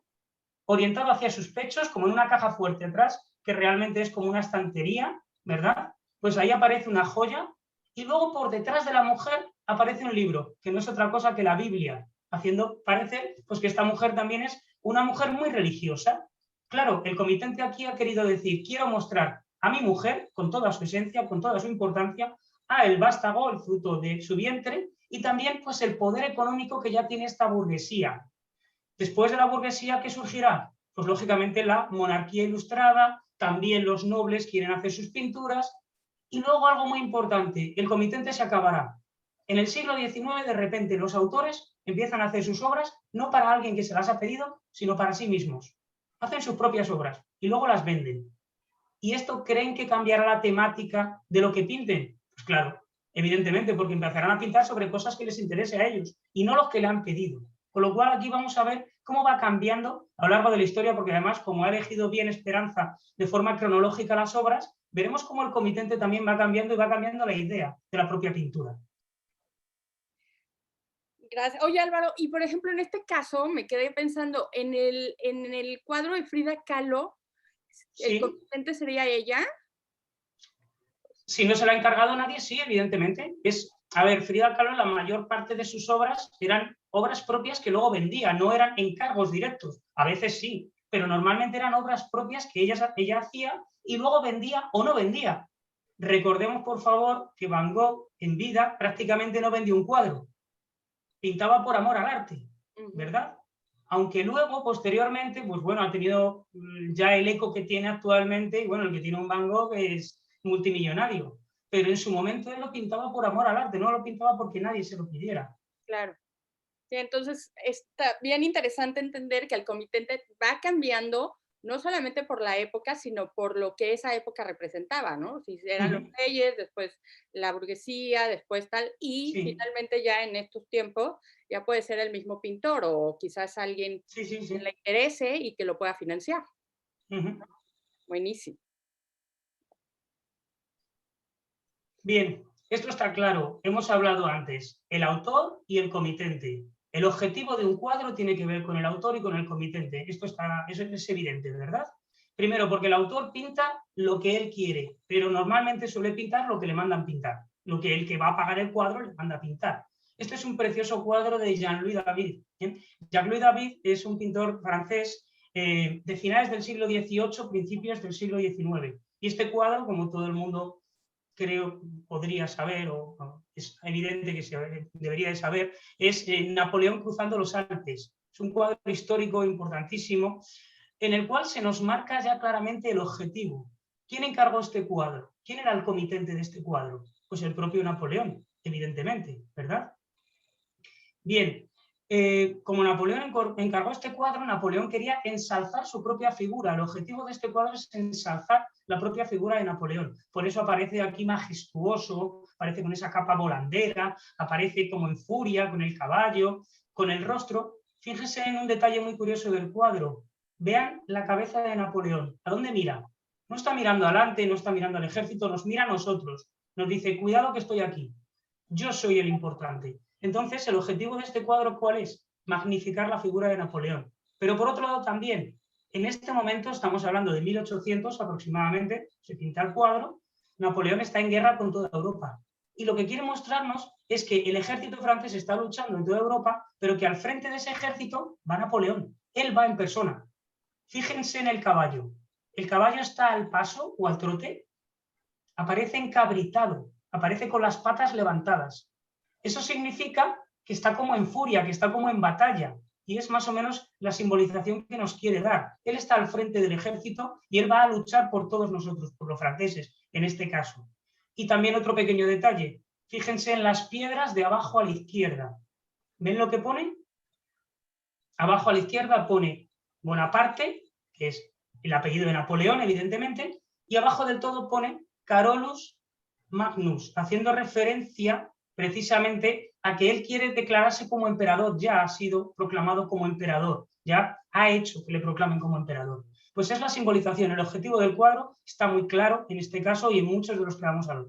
orientado hacia sus pechos, como en una caja fuerte atrás, que realmente es como una estantería, ¿verdad? Pues ahí aparece una joya, y luego por detrás de la mujer aparece un libro, que no es otra cosa que la Biblia, haciendo parecer pues, que esta mujer también es una mujer muy religiosa. Claro, el comitente aquí ha querido decir, quiero mostrar a mi mujer, con toda su esencia, con toda su importancia, a el vástago, el fruto de su vientre, y también pues, el poder económico que ya tiene esta burguesía. Después de la burguesía, ¿qué surgirá? Pues lógicamente la monarquía ilustrada, también los nobles quieren hacer sus pinturas, y luego algo muy importante, el comitente se acabará. En el siglo XIX, de repente, los autores empiezan a hacer sus obras no para alguien que se las ha pedido, sino para sí mismos. Hacen sus propias obras y luego las venden. ¿Y esto creen que cambiará la temática de lo que pinten? Pues claro, evidentemente, porque empezarán a pintar sobre cosas que les interese a ellos y no los que le han pedido. Con lo cual aquí vamos a ver cómo va cambiando a lo largo de la historia, porque además, como ha elegido bien Esperanza de forma cronológica las obras, veremos cómo el comitente también va cambiando y va cambiando la idea de la propia pintura. Gracias. Oye, Álvaro, y por ejemplo, en este caso me quedé pensando en el cuadro de Frida Kahlo, ¿el ¿Sí? comitente sería ella? Si no se lo ha encargado nadie, sí, evidentemente. A ver, Frida Kahlo, la mayor parte de sus obras eran obras propias que luego vendía, no eran encargos directos. A veces sí, pero normalmente eran obras propias que ella hacía y luego vendía o no vendía. Recordemos, por favor, que Van Gogh en vida prácticamente no vendió un cuadro. Pintaba por amor al arte, ¿verdad? Aunque luego, posteriormente, pues bueno, ha tenido ya el eco que tiene actualmente, y bueno, el que tiene un Van Gogh es multimillonario, pero en su momento él lo pintaba por amor al arte, no lo pintaba porque nadie se lo pidiera. Claro. Sí, entonces está bien interesante entender que el comitente va cambiando, no solamente por la época, sino por lo que esa época representaba, ¿no? Si eran los reyes, después la burguesía, después tal, y Sí. finalmente ya en estos tiempos ya puede ser el mismo pintor o quizás alguien Sí. que le interese y que lo pueda financiar. Buenísimo. Bien, esto está claro. Hemos hablado antes, el autor y el comitente. El objetivo de un cuadro tiene que ver con el autor y con el comitente. Eso es evidente, ¿verdad? Primero, porque el autor pinta lo que él quiere, pero normalmente suele pintar lo que le mandan pintar, lo que el que va a pagar el cuadro le manda pintar. Este es un precioso cuadro de Jean-Louis David. Jean-Louis David es un pintor francés de finales del siglo XVIII, principios del siglo XIX. Y este cuadro, como todo el mundo creo podría saber, o es evidente que debería de saber, es Napoleón cruzando los Alpes. Es un cuadro histórico importantísimo en el cual se nos marca ya claramente el objetivo. ¿Quién encargó este cuadro? ¿Quién era el comitente de este cuadro? Pues el propio Napoleón, evidentemente, ¿verdad? Bien, como Napoleón encargó este cuadro, Napoleón quería ensalzar su propia figura. El objetivo de este cuadro es ensalzar la propia figura de Napoleón. Por eso aparece aquí majestuoso, aparece con esa capa volandera, aparece como en furia, con el caballo, con el rostro. Fíjense en un detalle muy curioso del cuadro. Vean la cabeza de Napoleón. ¿A dónde mira? No está mirando adelante, no está mirando al ejército, nos mira a nosotros. Nos dice, cuidado que estoy aquí. Yo soy el importante. Entonces, el objetivo de este cuadro, ¿cuál es? Magnificar la figura de Napoleón. Pero por otro lado también, en este momento, estamos hablando de 1800 aproximadamente, se pinta el cuadro, Napoleón está en guerra con toda Europa. Y lo que quiere mostrarnos es que el ejército francés está luchando en toda Europa, pero que al frente de ese ejército va Napoleón. Él va en persona. Fíjense en el caballo. ¿El caballo está al paso o al trote? Aparece encabritado, aparece con las patas levantadas. Eso significa que está como en furia, que está como en batalla, y es más o menos la simbolización que nos quiere dar. Él está al frente del ejército y él va a luchar por todos nosotros, por los franceses, en este caso. Y también otro pequeño detalle, Fíjense en las piedras de abajo a la izquierda. ¿Ven lo que pone? Abajo a la izquierda pone Bonaparte, que es el apellido de Napoleón, evidentemente, y abajo del todo pone Carolus Magnus, haciendo referencia precisamente a que él quiere declararse como emperador, ya ha sido proclamado como emperador, ya ha hecho que le proclamen como emperador. Pues es la simbolización, el objetivo del cuadro está muy claro en este caso y en muchos de los que vamos a ver.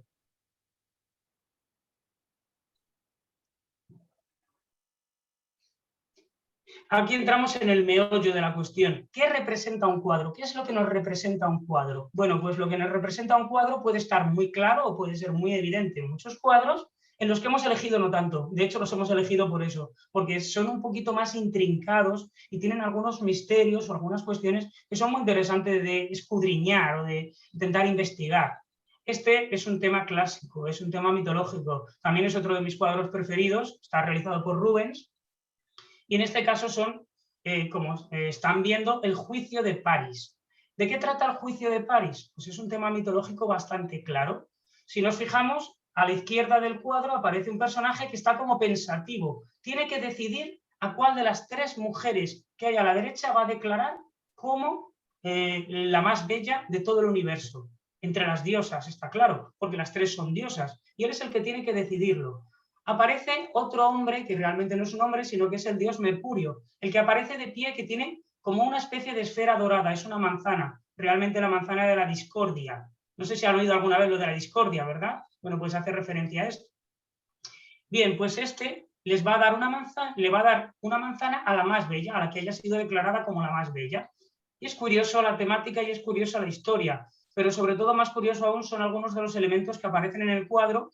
Aquí entramos en el meollo de la cuestión. ¿Qué representa un cuadro? ¿Qué es lo que nos representa un cuadro? Bueno, pues lo que nos representa un cuadro puede estar muy claro o puede ser muy evidente en muchos cuadros, en los que hemos elegido no tanto. De hecho, los hemos elegido por eso, porque son un poquito más intrincados y tienen algunos misterios o algunas cuestiones que son muy interesantes de escudriñar o de intentar investigar. Este es un tema clásico, es un tema mitológico. También es otro de mis cuadros preferidos, está realizado por Rubens. Y en este caso son, como están viendo, el juicio de París. ¿De qué trata el juicio de París? Pues es un tema mitológico bastante claro. Si nos fijamos, a la izquierda del cuadro aparece un personaje que está como pensativo. Tiene que decidir a cuál de las tres mujeres que hay a la derecha va a declarar como la más bella de todo el universo. Entre las diosas, está claro, porque las tres son diosas. Y él es el que tiene que decidirlo. Aparece otro hombre que realmente no es un hombre, sino que es el dios Mercurio, el que aparece de pie, que tiene como una especie de esfera dorada, es una manzana, realmente la manzana de la discordia. No sé si han oído alguna vez lo de la discordia, ¿verdad? Bueno, pues hace referencia a esto. Bien, pues este les va a dar una manzana, le va a dar una manzana a la más bella, a la que haya sido declarada como la más bella. Y es curioso la temática y es curiosa la historia, pero sobre todo más curioso aún son algunos de los elementos que aparecen en el cuadro,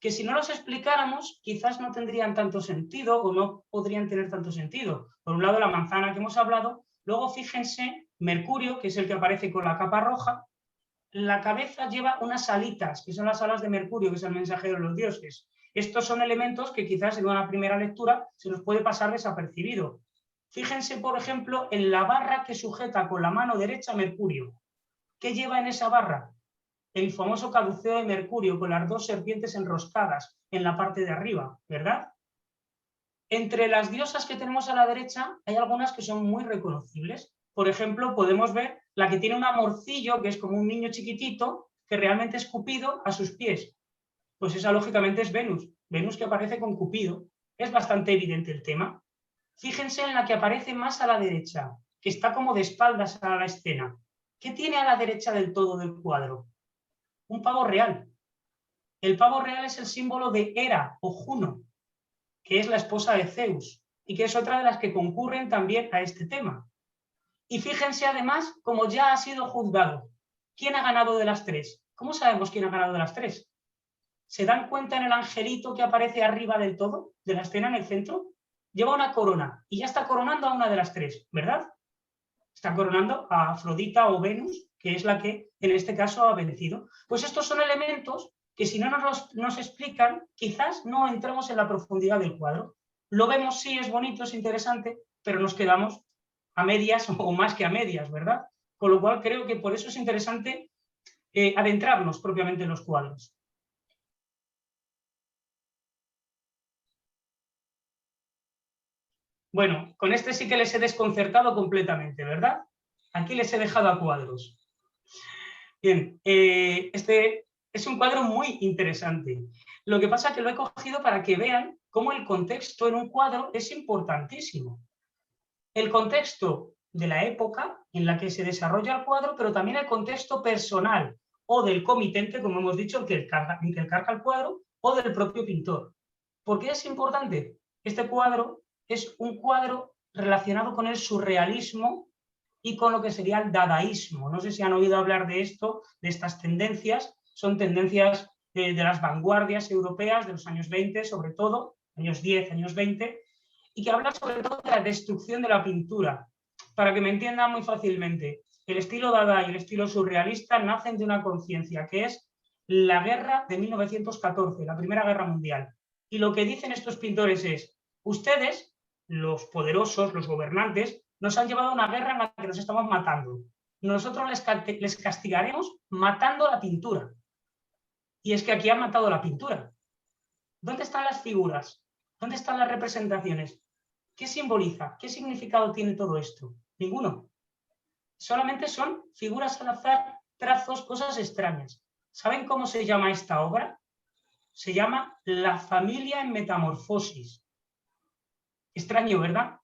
que si no los explicáramos quizás no tendrían tanto sentido o no podrían tener tanto sentido. Por un lado la manzana que hemos hablado, luego fíjense Mercurio, que es el que aparece con la capa roja, la cabeza lleva unas alitas, que son las alas de Mercurio, que es el mensajero de los dioses. Estos son elementos que quizás en una primera lectura se nos puede pasar desapercibido. Fíjense, por ejemplo, en la barra que sujeta con la mano derecha Mercurio. ¿Qué lleva en esa barra? El famoso caduceo de Mercurio con las dos serpientes enroscadas en la parte de arriba, ¿verdad? Entre las diosas que tenemos a la derecha hay algunas que son muy reconocibles. Por ejemplo, podemos ver la que tiene un amorcillo, que es como un niño chiquitito, que realmente es Cupido a sus pies. Pues esa lógicamente es Venus. Venus que aparece con Cupido. Es bastante evidente el tema. Fíjense en la que aparece más a la derecha, que está como de espaldas a la escena. ¿Qué tiene a la derecha del todo del cuadro? Un pavo real. El pavo real es el símbolo de Hera o Juno, que es la esposa de Zeus y que es otra de las que concurren también a este tema. Y fíjense además cómo ya ha sido juzgado. ¿Quién ha ganado de las tres? ¿Cómo sabemos quién ha ganado de las tres? ¿Se dan cuenta en el angelito que aparece arriba del todo, de la escena en el centro? Lleva una corona y ya está coronando a una de las tres, ¿verdad? Está coronando a Afrodita o Venus, que es la que en este caso ha vencido. Pues estos son elementos que si no nos explican, quizás no entramos en la profundidad del cuadro. Lo vemos, sí, es bonito, es interesante, pero nos quedamos a medias o más que a medias, ¿verdad? Con lo cual creo que por eso es interesante adentrarnos propiamente en los cuadros. Bueno, con este sí que les he desconcertado completamente, ¿verdad? Aquí les he dejado a cuadros. Bien, este es un cuadro muy interesante. Lo que pasa es que lo he cogido para que vean cómo el contexto en un cuadro es importantísimo. El contexto de la época en la que se desarrolla el cuadro, pero también el contexto personal o del comitente, como hemos dicho, en que encarga el cuadro, o del propio pintor. ¿Por qué es importante? Este cuadro es un cuadro relacionado con el surrealismo y con lo que sería el dadaísmo. No sé si han oído hablar de esto, de estas tendencias. Son tendencias de las vanguardias europeas de los años 20, sobre todo, años 10, años 20, y que hablan sobre todo de la destrucción de la pintura. Para que me entiendan muy fácilmente, el estilo dada y el estilo surrealista nacen de una conciencia, que es la guerra de 1914, la Primera Guerra Mundial. Y lo que dicen estos pintores es, ustedes, los poderosos, los gobernantes, nos han llevado a una guerra en la que nos estamos matando. Nosotros les castigaremos matando la pintura. Y es que aquí han matado la pintura. ¿Dónde están las figuras? ¿Dónde están las representaciones? ¿Qué simboliza? ¿Qué significado tiene todo esto? Ninguno. Solamente son figuras al azar, trazos, cosas extrañas. ¿Saben cómo se llama esta obra? Se llama La familia en metamorfosis. Extraño, ¿verdad?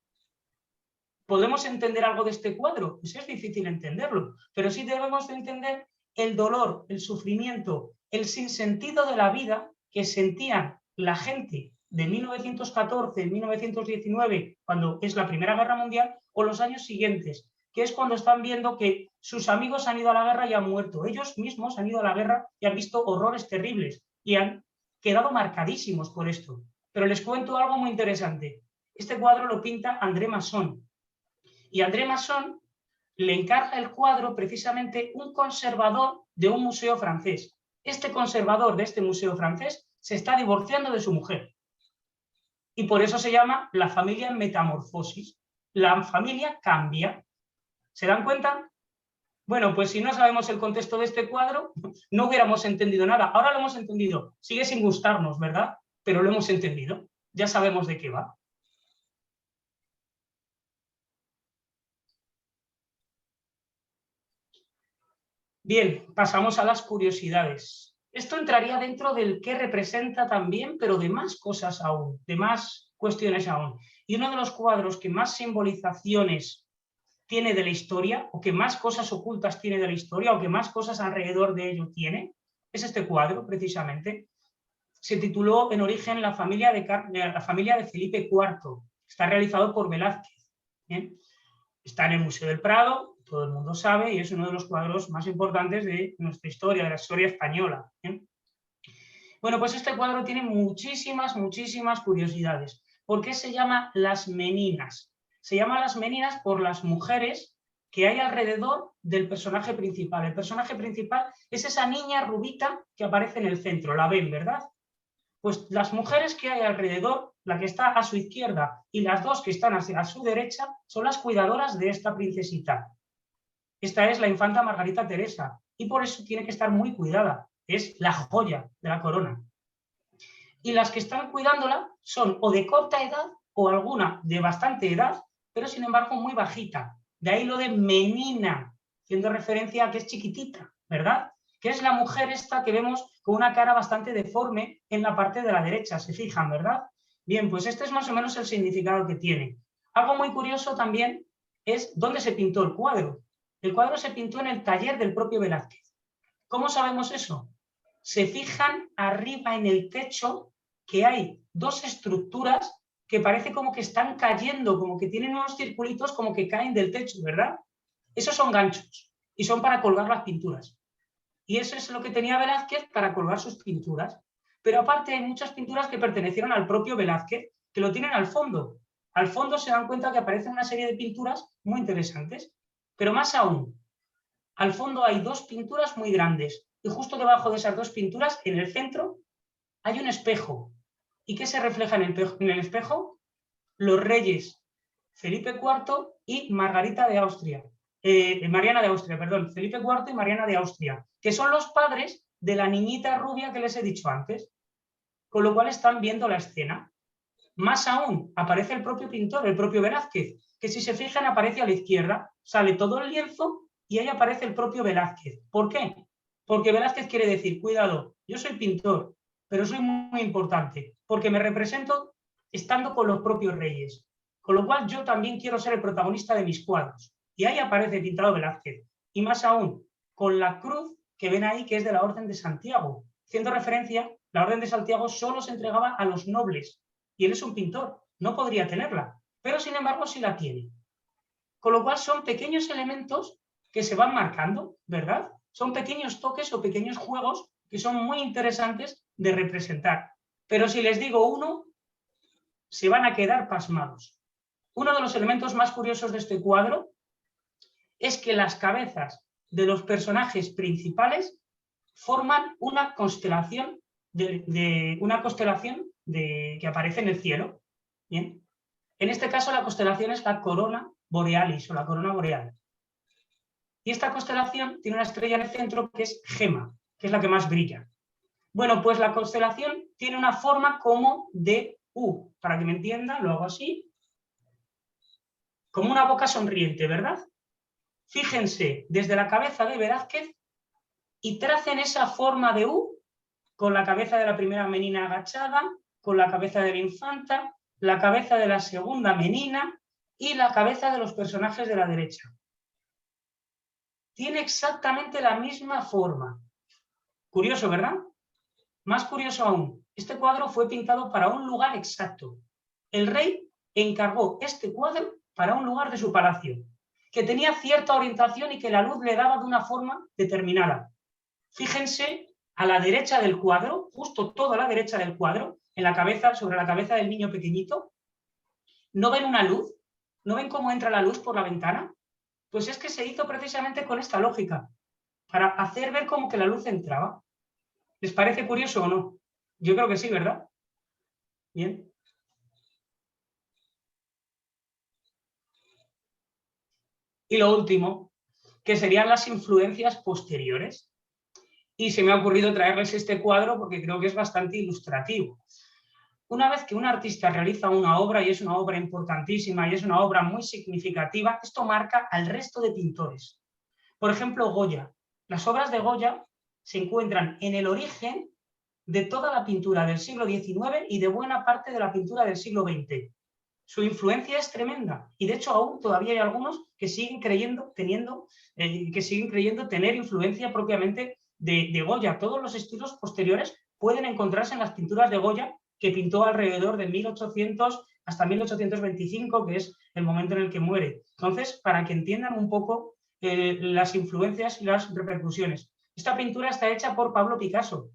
¿Podemos entender algo de este cuadro? Pues es difícil entenderlo, pero sí debemos de entender el dolor, el sufrimiento, el sinsentido de la vida que sentían la gente de 1914, 1919, cuando es la Primera Guerra Mundial, o los años siguientes, que es cuando están viendo que sus amigos han ido a la guerra y han muerto. Ellos mismos han ido a la guerra y han visto horrores terribles y han quedado marcadísimos por esto. Pero les cuento algo muy interesante. Este cuadro lo pinta André Masson. Y André Masson le encarga el cuadro precisamente un conservador de un museo francés. Este conservador de este museo francés se está divorciando de su mujer. Y por eso se llama La familia en metamorfosis. La familia cambia. ¿Se dan cuenta? Bueno, pues si no sabemos el contexto de este cuadro, no hubiéramos entendido nada. Ahora lo hemos entendido. Sigue sin gustarnos, ¿verdad? Pero lo hemos entendido. Ya sabemos de qué va. Bien, pasamos a las curiosidades. Esto entraría dentro del qué representa también, pero de más cosas aún, de más cuestiones aún. Y uno de los cuadros que más simbolizaciones tiene de la historia, o que más cosas ocultas tiene de la historia, o que más cosas alrededor de ello tiene, es este cuadro, precisamente. Se tituló en origen La familia de Felipe IV. Está realizado por Velázquez. ¿Bien? Está en el Museo del Prado, todo el mundo sabe, y es uno de los cuadros más importantes de nuestra historia, de la historia española. ¿Bien? Bueno, pues este cuadro tiene muchísimas curiosidades. ¿Por qué se llama Las Meninas? Se llama Las Meninas por las mujeres que hay alrededor del personaje principal. El personaje principal es esa niña rubita que aparece en el centro, la ven, ¿verdad? Pues las mujeres que hay alrededor, la que está a su izquierda y las dos que están a su derecha, son las cuidadoras de esta princesita. Esta es la infanta Margarita Teresa y por eso tiene que estar muy cuidada. Es la joya de la corona. Y las que están cuidándola son o de corta edad o alguna de bastante edad, pero sin embargo muy bajita. De ahí lo de menina, haciendo referencia a que es chiquitita, ¿verdad? Que es la mujer esta que vemos con una cara bastante deforme en la parte de la derecha, se fijan, ¿verdad? Bien, pues este es más o menos el significado que tiene. Algo muy curioso también es dónde se pintó el cuadro. El cuadro se pintó en el taller del propio Velázquez. ¿Cómo sabemos eso? Se fijan arriba en el techo que hay dos estructuras que parece como que están cayendo, como que tienen unos circulitos como que caen del techo, ¿verdad? Esos son ganchos y son para colgar las pinturas. Y eso es lo que tenía Velázquez para colgar sus pinturas. Pero aparte hay muchas pinturas que pertenecieron al propio Velázquez, que lo tienen al fondo. Al fondo se dan cuenta que aparecen una serie de pinturas muy interesantes. Pero más aún, al fondo hay dos pinturas muy grandes. Y justo debajo de esas dos pinturas, en el centro, hay un espejo. ¿Y qué se refleja en el espejo? Los reyes Felipe IV y Margarita de Austria. Mariana de Austria, perdón, Felipe IV y Mariana de Austria, que son los padres de la niñita rubia que les he dicho antes, con lo cual están viendo la escena. Más aún, aparece el propio pintor, el propio Velázquez, que si se fijan aparece a la izquierda, sale todo el lienzo y ahí aparece el propio Velázquez. ¿Por qué? Porque Velázquez quiere decir, cuidado, yo soy pintor, pero soy muy importante, porque me represento estando con los propios reyes, con lo cual yo también quiero ser el protagonista de mis cuadros. Y ahí aparece pintado Velázquez. Y más aún, con la cruz que ven ahí, que es de la Orden de Santiago. Haciendo referencia, la Orden de Santiago solo se entregaba a los nobles. Y él es un pintor, no podría tenerla. Pero sin embargo sí la tiene. Con lo cual son pequeños elementos que se van marcando, ¿verdad? Son pequeños toques o pequeños juegos que son muy interesantes de representar. Pero si les digo uno, se van a quedar pasmados. Uno de los elementos más curiosos de este cuadro es que las cabezas de los personajes principales forman una constelación, que aparece en el cielo. ¿Bien? En este caso la constelación es la corona borealis o la corona boreal. Y esta constelación tiene una estrella en el centro que es Gema, que es la que más brilla. Bueno, pues la constelación tiene una forma como de U. Para que me entiendan, lo hago así. Como una boca sonriente, ¿verdad? Fíjense desde la cabeza de Velázquez y tracen esa forma de U con la cabeza de la primera menina agachada, con la cabeza de la infanta, la cabeza de la segunda menina y la cabeza de los personajes de la derecha. Tiene exactamente la misma forma. Curioso, ¿verdad? Más curioso aún, este cuadro fue pintado para un lugar exacto. El rey encargó este cuadro para un lugar de su palacio, que tenía cierta orientación y que la luz le daba de una forma determinada. Fíjense a la derecha del cuadro, justo toda a la derecha del cuadro, en la cabeza, sobre la cabeza del niño pequeñito. ¿No ven una luz? ¿No ven cómo entra la luz por la ventana? Pues es que se hizo precisamente con esta lógica, para hacer ver como que la luz entraba. ¿Les parece curioso o no? Yo creo que sí, ¿verdad? Bien. Y lo último, que serían las influencias posteriores. Y se me ha ocurrido traerles este cuadro porque creo que es bastante ilustrativo. Una vez que un artista realiza una obra, y es una obra importantísima y es una obra muy significativa, esto marca al resto de pintores. Por ejemplo, Goya. Las obras de Goya se encuentran en el origen de toda la pintura del siglo XIX y de buena parte de la pintura del siglo XX. Su influencia es tremenda y de hecho aún todavía hay algunos que siguen creyendo, tener influencia propiamente de Goya. Todos los estilos posteriores pueden encontrarse en las pinturas de Goya, que pintó alrededor de 1800 hasta 1825, que es el momento en el que muere. Entonces, para que entiendan un poco las influencias y las repercusiones. Esta pintura está hecha por Pablo Picasso,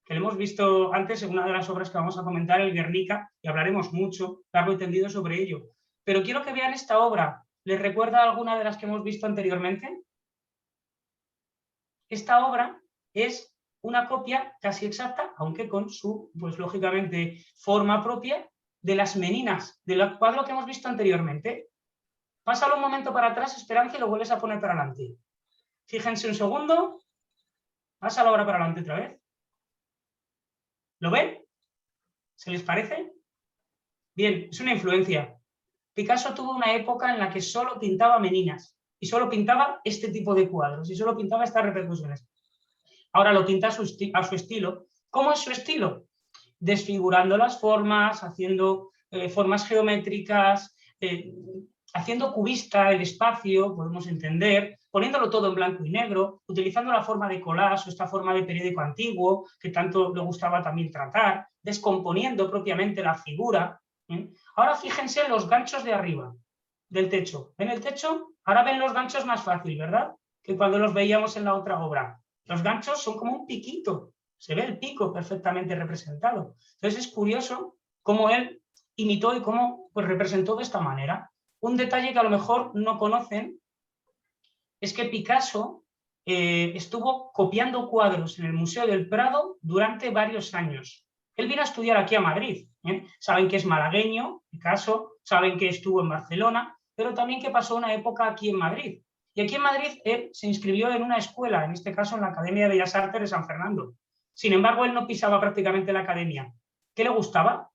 que lo hemos visto antes en una de las obras que vamos a comentar, el Guernica, y hablaremos mucho, largo y tendido sobre ello. Pero quiero que vean esta obra. ¿Les recuerda alguna de las que hemos visto anteriormente? Esta obra es una copia casi exacta, aunque con su, pues lógicamente, forma propia, de las meninas, del cuadro que hemos visto anteriormente. Pásalo un momento para atrás, Esperanza, y lo vuelves a poner para adelante. Fíjense un segundo. Pásalo ahora para adelante otra vez. ¿Lo ven? ¿Se les parece? Bien, es una influencia. Picasso tuvo una época en la que solo pintaba meninas y solo pintaba este tipo de cuadros y solo pintaba estas repercusiones. Ahora lo pinta a su estilo. ¿Cómo es su estilo? Desfigurando las formas, haciendo formas geométricas, haciendo cubista el espacio, podemos entender, poniéndolo todo en blanco y negro, utilizando la forma de collage, esta forma de periódico antiguo, que tanto le gustaba también tratar, descomponiendo propiamente la figura. Ahora fíjense en los ganchos de arriba del techo. ¿Ven el techo? Ahora ven los ganchos más fácil, ¿verdad? Que cuando los veíamos en la otra obra. Los ganchos son como un piquito, se ve el pico perfectamente representado. Entonces es curioso cómo él imitó y cómo pues, representó de esta manera. Un detalle que a lo mejor no conocen es que Picasso estuvo copiando cuadros en el Museo del Prado durante varios años. Él vino a estudiar aquí a Madrid. Saben que es malagueño, Picasso, saben que estuvo en Barcelona, pero también que pasó una época aquí en Madrid. Y aquí en Madrid él se inscribió en una escuela, en este caso en la Academia de Bellas Artes de San Fernando. Sin embargo, él no pisaba prácticamente la academia. ¿Qué le gustaba?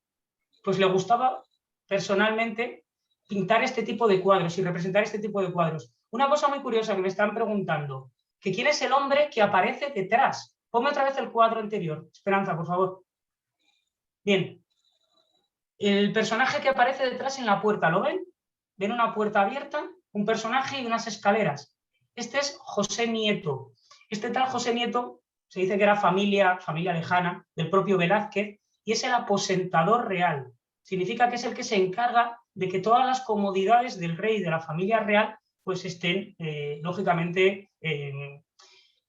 Pues le gustaba personalmente pintar este tipo de cuadros y representar este tipo de cuadros. Una cosa muy curiosa que me están preguntando, que quién es el hombre que aparece detrás. Ponme otra vez el cuadro anterior. Esperanza, por favor. Bien. El personaje que aparece detrás en la puerta, ¿lo ven? ¿Ven una puerta abierta? Un personaje y unas escaleras. Este es José Nieto. Este tal José Nieto se dice que era familia lejana del propio Velázquez y es el aposentador real. Significa que es el que se encarga de que todas las comodidades del rey y de la familia real pues estén, lógicamente,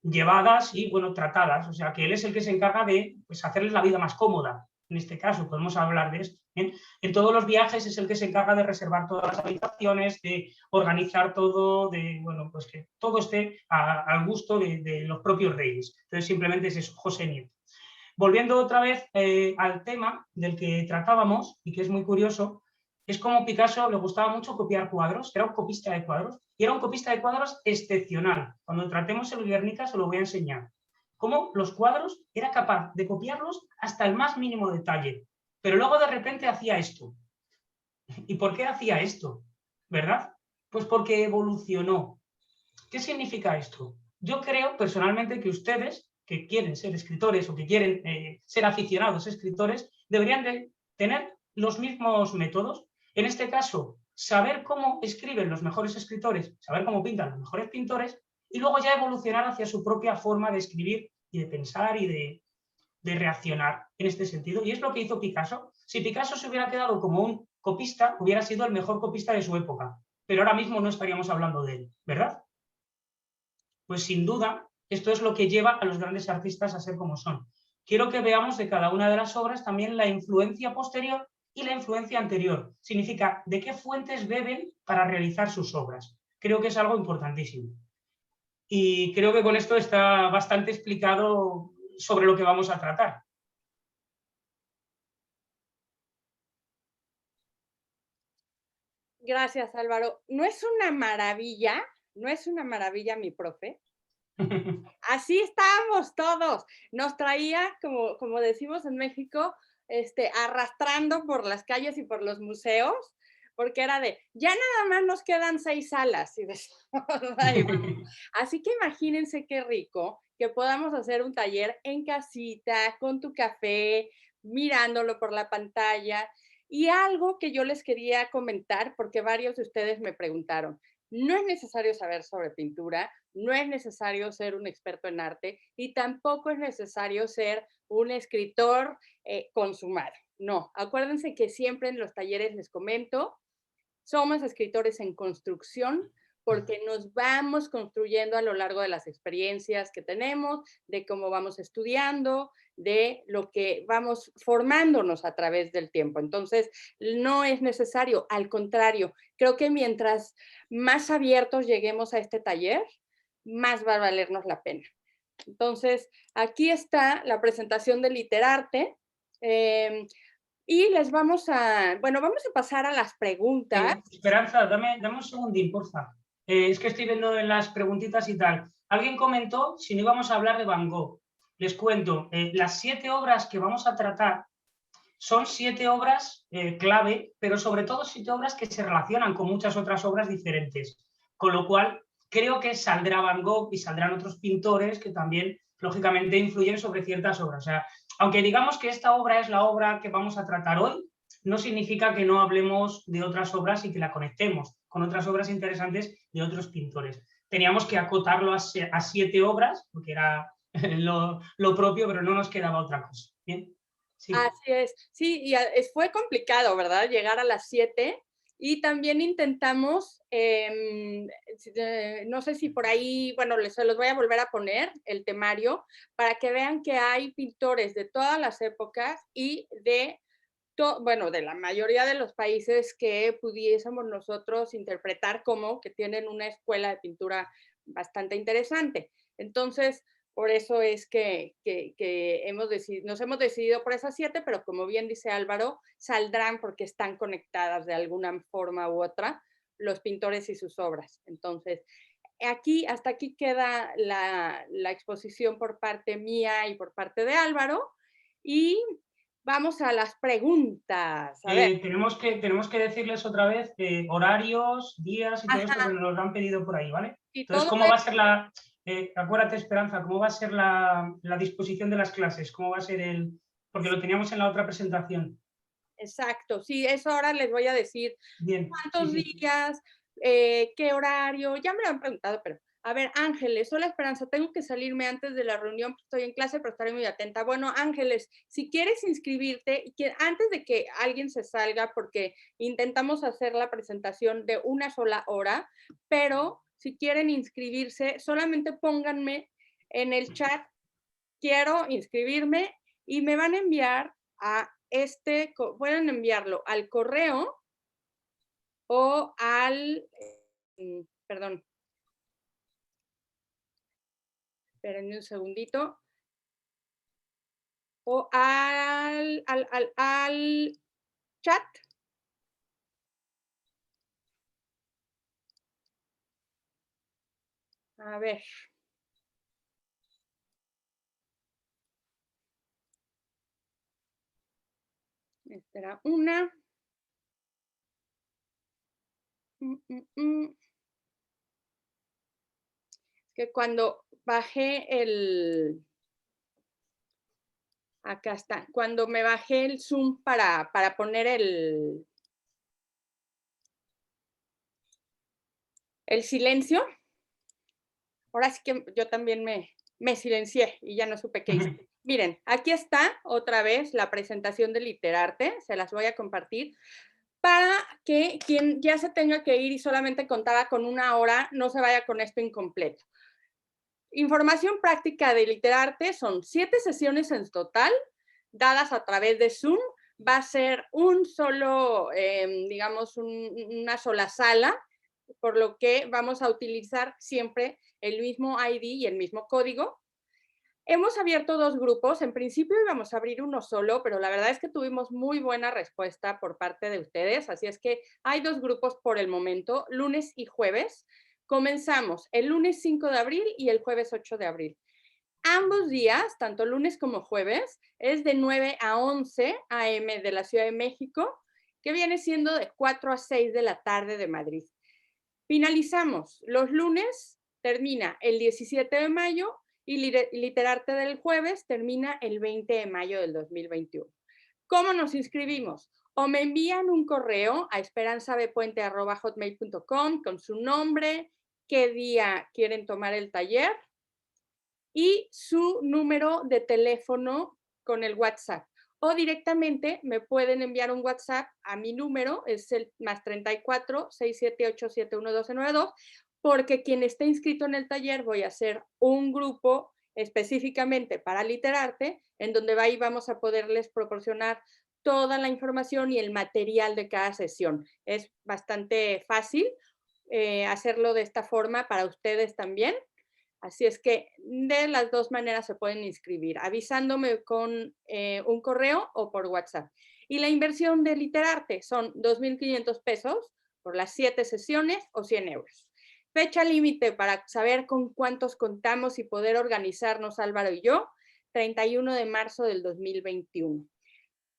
llevadas y, bueno, tratadas. O sea, que él es el que se encarga de pues, hacerles la vida más cómoda. En este caso, podemos hablar de esto. En todos los viajes es el que se encarga de reservar todas las habitaciones, de organizar todo, de, bueno, pues que todo esté al gusto de los propios reyes. Entonces, simplemente es eso, José Nieto. Volviendo otra vez al tema del que tratábamos, y que es muy curioso, es como Picasso le gustaba mucho copiar cuadros, era un copista de cuadros, y era un copista de cuadros excepcional. Cuando tratemos el Guernica se lo voy a enseñar. cómo los cuadros era capaz de copiarlos hasta el más mínimo detalle, pero luego de repente hacía esto. ¿Y por qué hacía esto? ¿Verdad? Pues porque evolucionó. ¿Qué significa esto? Yo creo personalmente que ustedes, que quieren ser escritores o que quieren ser aficionados escritores, deberían de tener los mismos métodos. En este caso, saber cómo escriben los mejores escritores, saber cómo pintan los mejores pintores y luego ya evolucionar hacia su propia forma de escribir y de pensar y de reaccionar en este sentido. Y es lo que hizo Picasso. Si Picasso se hubiera quedado como un copista, hubiera sido el mejor copista de su época, pero ahora mismo no estaríamos hablando de él, ¿verdad? Pues sin duda, esto es lo que lleva a los grandes artistas a ser como son. Quiero que veamos de cada una de las obras también la influencia posterior y la influencia anterior. Significa de qué fuentes beben para realizar sus obras. Creo que es algo importantísimo. Y creo que con esto está bastante explicado sobre lo que vamos a tratar. Gracias, Álvaro. ¿No es una maravilla? ¿No es una maravilla, mi profe? Así estábamos todos. Nos traía, como decimos en México, arrastrando por las calles y por los museos, porque era de, ya nada más nos quedan 6 salas. Así que imagínense qué rico que podamos hacer un taller en casita, con tu café, mirándolo por la pantalla. Y algo que yo les quería comentar, porque varios de ustedes me preguntaron, no es necesario saber sobre pintura, no es necesario ser un experto en arte y tampoco es necesario ser un escritor consumado. No, acuérdense que siempre en los talleres les comento, somos escritores en construcción porque nos vamos construyendo a lo largo de las experiencias que tenemos, de cómo vamos estudiando, de lo que vamos formándonos a través del tiempo. Entonces, no es necesario, al contrario, creo que mientras más abiertos lleguemos a este taller, más va a valernos la pena. Entonces, aquí está la presentación de Literarte. Y les vamos a pasar a las preguntas. Esperanza, dame un segundín, porfa. Es que estoy viendo en las preguntitas y tal. Alguien comentó si no íbamos a hablar de Van Gogh. Les cuento, las 7 obras que vamos a tratar son 7 obras clave, pero sobre todo 7 obras que se relacionan con muchas otras obras diferentes. Con lo cual, creo que saldrá Van Gogh y saldrán otros pintores que también, lógicamente, influyen sobre ciertas obras. O sea, aunque digamos que esta obra es la obra que vamos a tratar hoy, no significa que no hablemos de otras obras y que la conectemos con otras obras interesantes de otros pintores. Teníamos que acotarlo a 7 obras, porque era lo propio, pero no nos quedaba otra cosa. ¿Bien? Sí. Así es. Sí, y fue complicado, ¿verdad? Llegar a las 7. Y también intentamos, no sé si por ahí, bueno, se los voy a volver a poner, el temario, para que vean que hay pintores de todas las épocas y de la mayoría de los países que pudiésemos nosotros interpretar como que tienen una escuela de pintura bastante interesante. Entonces, por eso es que nos hemos decidido por esas 7, pero como bien dice Álvaro, saldrán porque están conectadas de alguna forma u otra los pintores y sus obras. Entonces, hasta aquí queda la exposición por parte mía y por parte de Álvaro. Y vamos a las preguntas. A ver. Tenemos que decirles otra vez horarios, días y todo esto que nos lo han pedido por ahí, ¿vale? Entonces, ¿cómo va a ser acuérdate, Esperanza, cómo va a ser la disposición de las clases? ¿Cómo va a ser porque lo teníamos en la otra presentación. Exacto, sí, eso ahora les voy a decir. Bien, cuántos días, qué horario, ya me lo han preguntado, pero a ver, Ángeles, hola Esperanza, tengo que salirme antes de la reunión, estoy en clase, pero estaré muy atenta. Bueno, Ángeles, si quieres inscribirte, antes de que alguien se salga, porque intentamos hacer la presentación de una sola hora, pero si quieren inscribirse, solamente pónganme en el chat, quiero inscribirme, y me van a enviar pueden enviarlo al correo o perdón, espérenme un segundito, o al chat. A ver. Esta era una. Que cuando bajé el... Acá está. Cuando me bajé el Zoom para poner el silencio, ahora sí que yo también me silencié y ya no supe qué hice. Miren, aquí está otra vez la presentación de Literarte, se las voy a compartir, para que quien ya se tenga que ir y solamente contaba con 1 hora, no se vaya con esto incompleto. Información práctica de Literarte, son 7 sesiones en total, dadas a través de Zoom. Va a ser un solo, digamos, una sola sala, por lo que vamos a utilizar siempre el mismo ID y el mismo código. Hemos abierto 2 grupos. En principio íbamos a abrir uno solo, pero la verdad es que tuvimos muy buena respuesta por parte de ustedes, así es que hay 2 grupos por el momento, lunes y jueves. Comenzamos el lunes 5 de abril y el jueves 8 de abril. Ambos días, tanto lunes como jueves, es de 9 a 11 a.m. de la Ciudad de México, que viene siendo de 4 a 6 de la tarde de Madrid. Finalizamos. Los lunes termina el 17 de mayo y Literarte del jueves termina el 20 de mayo del 2021. ¿Cómo nos inscribimos? O me envían un correo a esperanzabepuente@hotmail.com con su nombre, qué día quieren tomar el taller y su número de teléfono con el WhatsApp. O directamente me pueden enviar un WhatsApp a mi número, es el +34 678 711292, porque quien esté inscrito en el taller voy a hacer un grupo específicamente para Literarte, en donde ahí vamos a poderles proporcionar toda la información y el material de cada sesión. Es bastante fácil hacerlo de esta forma para ustedes también. Así es que de las 2 maneras se pueden inscribir, avisándome con un correo o por WhatsApp. Y la inversión de Literarte son 2,500 pesos por las 7 sesiones o 100 euros. Fecha límite para saber con cuántos contamos y poder organizarnos Álvaro y yo, 31 de marzo del 2021.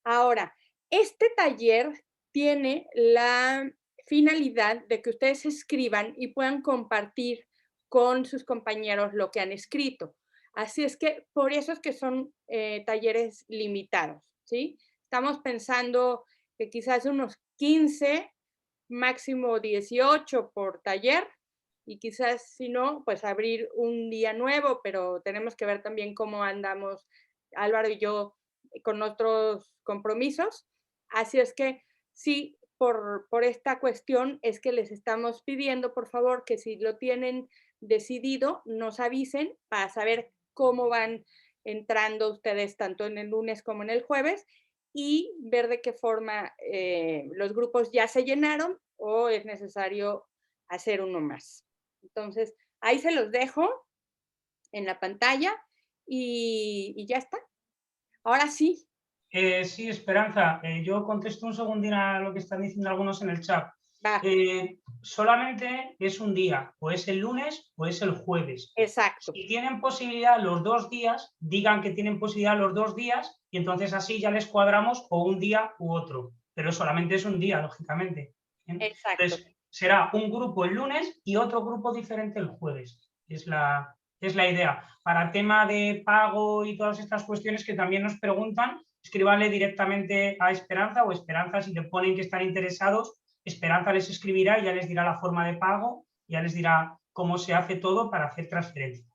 Ahora, este taller tiene la finalidad de que ustedes escriban y puedan compartir con sus compañeros lo que han escrito. Así es que por eso es que son talleres limitados, ¿sí? Estamos pensando que quizás unos 15, máximo 18 por taller, y quizás si no, pues abrir un día nuevo, pero tenemos que ver también cómo andamos Álvaro y yo con otros compromisos. Así es que sí, por esta cuestión es que les estamos pidiendo, por favor, que si lo tienen decidido, nos avisen para saber cómo van entrando ustedes tanto en el lunes como en el jueves y ver de qué forma los grupos ya se llenaron o es necesario hacer uno más. Entonces, ahí se los dejo en la pantalla y ya está. Ahora sí. Sí, Esperanza, yo contesto un segundín a lo que están diciendo algunos en el chat. Solamente es un día, o es el lunes o es el jueves. Exacto. Si tienen posibilidad los 2 días, digan que tienen posibilidad los 2 días y entonces así ya les cuadramos o un día u otro. Pero solamente es un día, lógicamente. Exacto. Entonces, será un grupo el lunes y otro grupo diferente el jueves. Es la idea. Para tema de pago y todas estas cuestiones que también nos preguntan, escríbanle directamente a Esperanza o Esperanza, si le ponen que están interesados, Esperanza les escribirá y ya les dirá la forma de pago, ya les dirá cómo se hace todo para hacer transferencia.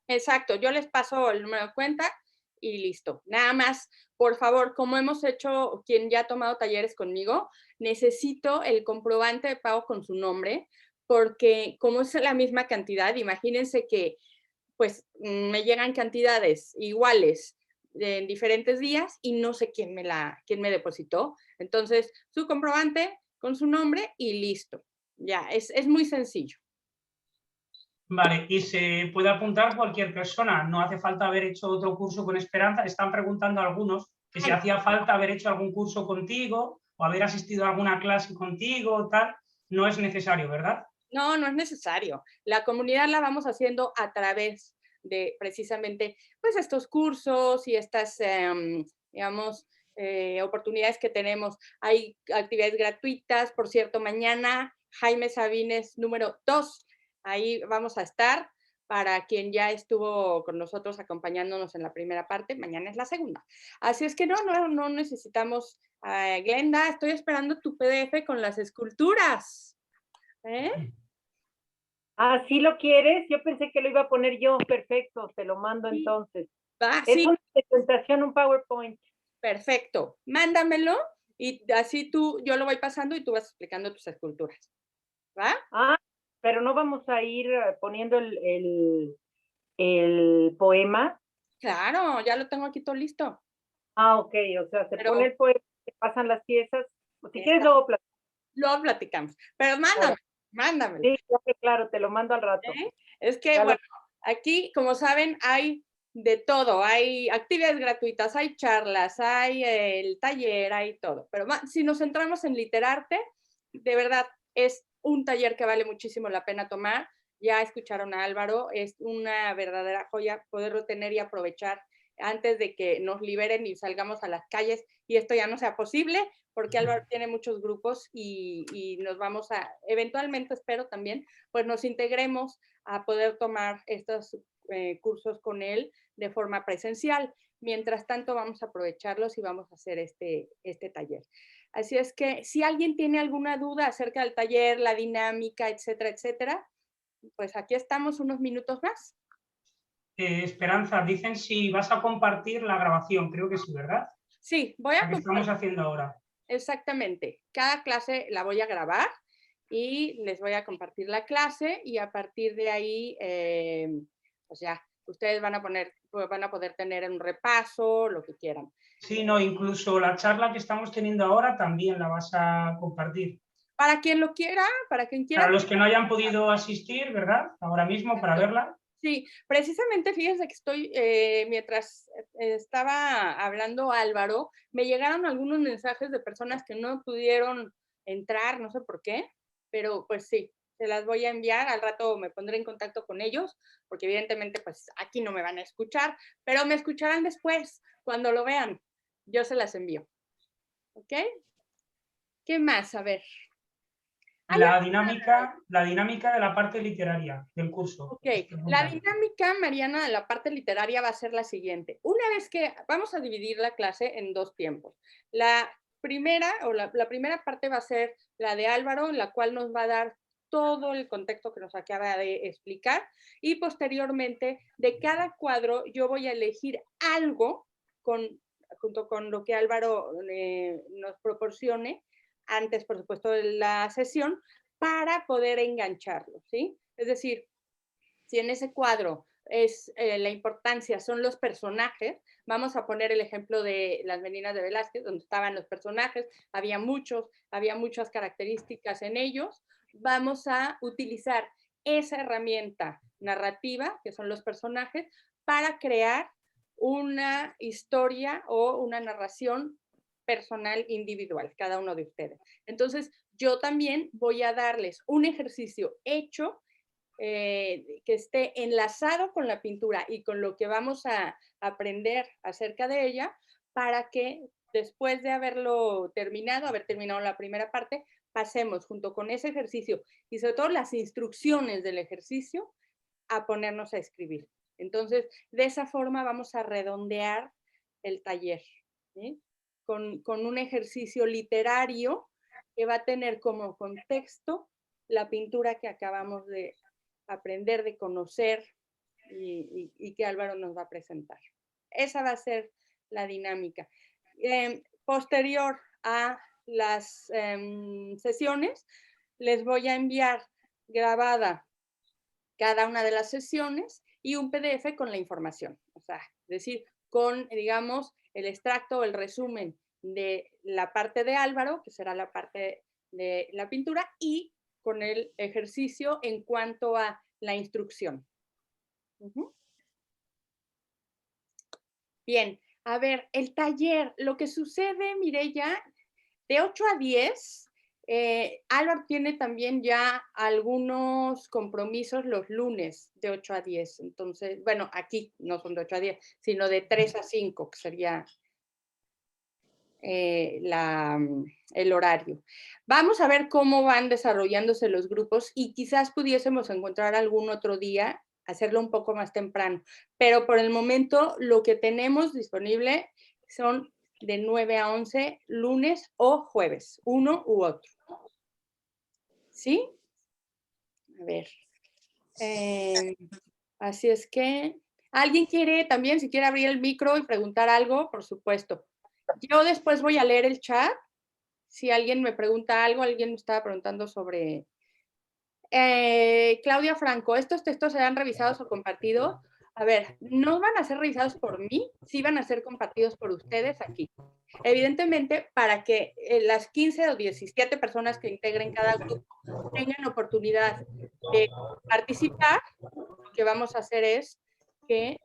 Exacto, yo les paso el número de cuenta y listo. Nada más, por favor, como hemos hecho quien ya ha tomado talleres conmigo, necesito el comprobante de pago con su nombre, porque como es la misma cantidad, imagínense que pues me llegan cantidades iguales en diferentes días y no sé quién me depositó. Entonces, su comprobante con su nombre y listo. Ya, es muy sencillo. Vale, y se puede apuntar cualquier persona, no hace falta haber hecho otro curso con Esperanza. Están preguntando algunos que si hacía falta haber hecho algún curso contigo o haber asistido a alguna clase contigo o tal. No es necesario, ¿verdad? No, no es necesario. La comunidad la vamos haciendo a través de precisamente pues estos cursos y estas, digamos, oportunidades que tenemos. Hay actividades gratuitas, por cierto, mañana Jaime Sabines número 2, ahí vamos a estar. Para quien ya estuvo con nosotros acompañándonos en la primera parte, mañana es la segunda. Así es que no necesitamos, Glenda, estoy esperando tu PDF con las esculturas. Ah, ¿sí lo quieres? Yo pensé que lo iba a poner yo. Perfecto, te lo mando Sí. entonces. Sí. Es una presentación, un PowerPoint. Perfecto, mándamelo y así yo lo voy pasando y tú vas explicando tus esculturas. ¿Va? Ah, pero no vamos a ir poniendo el poema. Claro, ya lo tengo aquí todo listo. Ah, ok, o sea, se pone el poema, se pasan las piezas. Si quieres, luego platicamos. Luego platicamos. Pero mándamelo. Sí, claro, te lo mando al rato. Es que, bueno, aquí, como saben, hay de todo. Hay actividades gratuitas, hay charlas, hay el taller, hay todo. Pero si nos centramos en Literarte, de verdad, es un taller que vale muchísimo la pena tomar. Ya escucharon a Álvaro, es una verdadera joya poderlo tener y aprovechar antes de que nos liberen y salgamos a las calles y esto ya no sea posible, porque Álvaro tiene muchos grupos y nos vamos a, eventualmente espero también, pues nos integremos a poder tomar estos cursos con él de forma presencial. Mientras tanto vamos a aprovecharlos y vamos a hacer este taller. Así es que si alguien tiene alguna duda acerca del taller, la dinámica, etcétera, etcétera, pues aquí estamos unos minutos más. Esperanza, dicen si vas a compartir la grabación, creo que sí, ¿verdad? Sí, voy a la que estamos haciendo ahora. Exactamente. Cada clase la voy a grabar y les voy a compartir la clase y a partir de ahí, pues ya, ustedes van a poder tener un repaso, lo que quieran. Sí, no, incluso la charla que estamos teniendo ahora también la vas a compartir. Para quien lo quiera, para quien quiera. Para los que no hayan podido asistir, ¿verdad? Ahora mismo, para verla. Sí, precisamente fíjense que estoy, mientras estaba hablando Álvaro, me llegaron algunos mensajes de personas que no pudieron entrar, no sé por qué, pero pues sí, se las voy a enviar, al rato me pondré en contacto con ellos, porque evidentemente pues aquí no me van a escuchar, pero me escucharán después, cuando lo vean, yo se las envío. ¿Ok? ¿Qué más? A ver. La dinámica de la parte literaria del curso. Ok, la dinámica, Mariana, de la parte literaria va a ser la siguiente. Una vez que vamos a dividir la clase en dos tiempos. La primera parte va a ser la de Álvaro, en la cual nos va a dar todo el contexto que nos acaba de explicar y posteriormente de cada cuadro yo voy a elegir algo junto con lo que Álvaro nos proporcione antes, por supuesto, de la sesión para poder engancharlo, ¿sí? Es decir, si en ese cuadro es la importancia son los personajes, vamos a poner el ejemplo de Las Meninas de Velázquez, donde estaban los personajes, había muchas características en ellos, vamos a utilizar esa herramienta narrativa, que son los personajes, para crear una historia o una narración personal individual, cada uno de ustedes. Entonces, yo también voy a darles un ejercicio hecho que esté enlazado con la pintura y con lo que vamos a aprender acerca de ella, para que después de haber terminado la primera parte, pasemos junto con ese ejercicio y sobre todo las instrucciones del ejercicio a ponernos a escribir. Entonces, de esa forma vamos a redondear el taller, ¿sí? Con un ejercicio literario que va a tener como contexto la pintura que acabamos de aprender, de conocer y que Álvaro nos va a presentar. Esa va a ser la dinámica. Posterior a las sesiones, les voy a enviar grabada cada una de las sesiones y un PDF con la información. O sea, es decir, con, digamos, el extracto o el resumen de la parte de Álvaro, que será la parte de la pintura, y con el ejercicio en cuanto a la instrucción. Bien, a ver, el taller, lo que sucede, Mireya, de 8 a 10, Álvaro tiene también ya algunos compromisos los lunes de 8 a 10. Entonces, bueno, aquí no son de 8 a 10, sino de 3 a 5, que sería el horario. Vamos a ver cómo van desarrollándose los grupos y quizás pudiésemos encontrar algún otro día, hacerlo un poco más temprano. Pero por el momento lo que tenemos disponible son de 9 a 11, lunes o jueves, uno u otro. ¿Sí? A ver. Así es que, ¿alguien quiere también, si quiere abrir el micro y preguntar algo? Por supuesto. Yo después voy a leer el chat. Si alguien me pregunta algo, alguien me estaba preguntando sobre... Claudia Franco, ¿estos textos serán revisados o compartidos? A ver, no van a ser revisados por mí, sí van a ser compartidos por ustedes aquí. Evidentemente, para que las 15 o 17 personas que integren cada grupo tengan oportunidad de participar, lo que vamos a hacer es que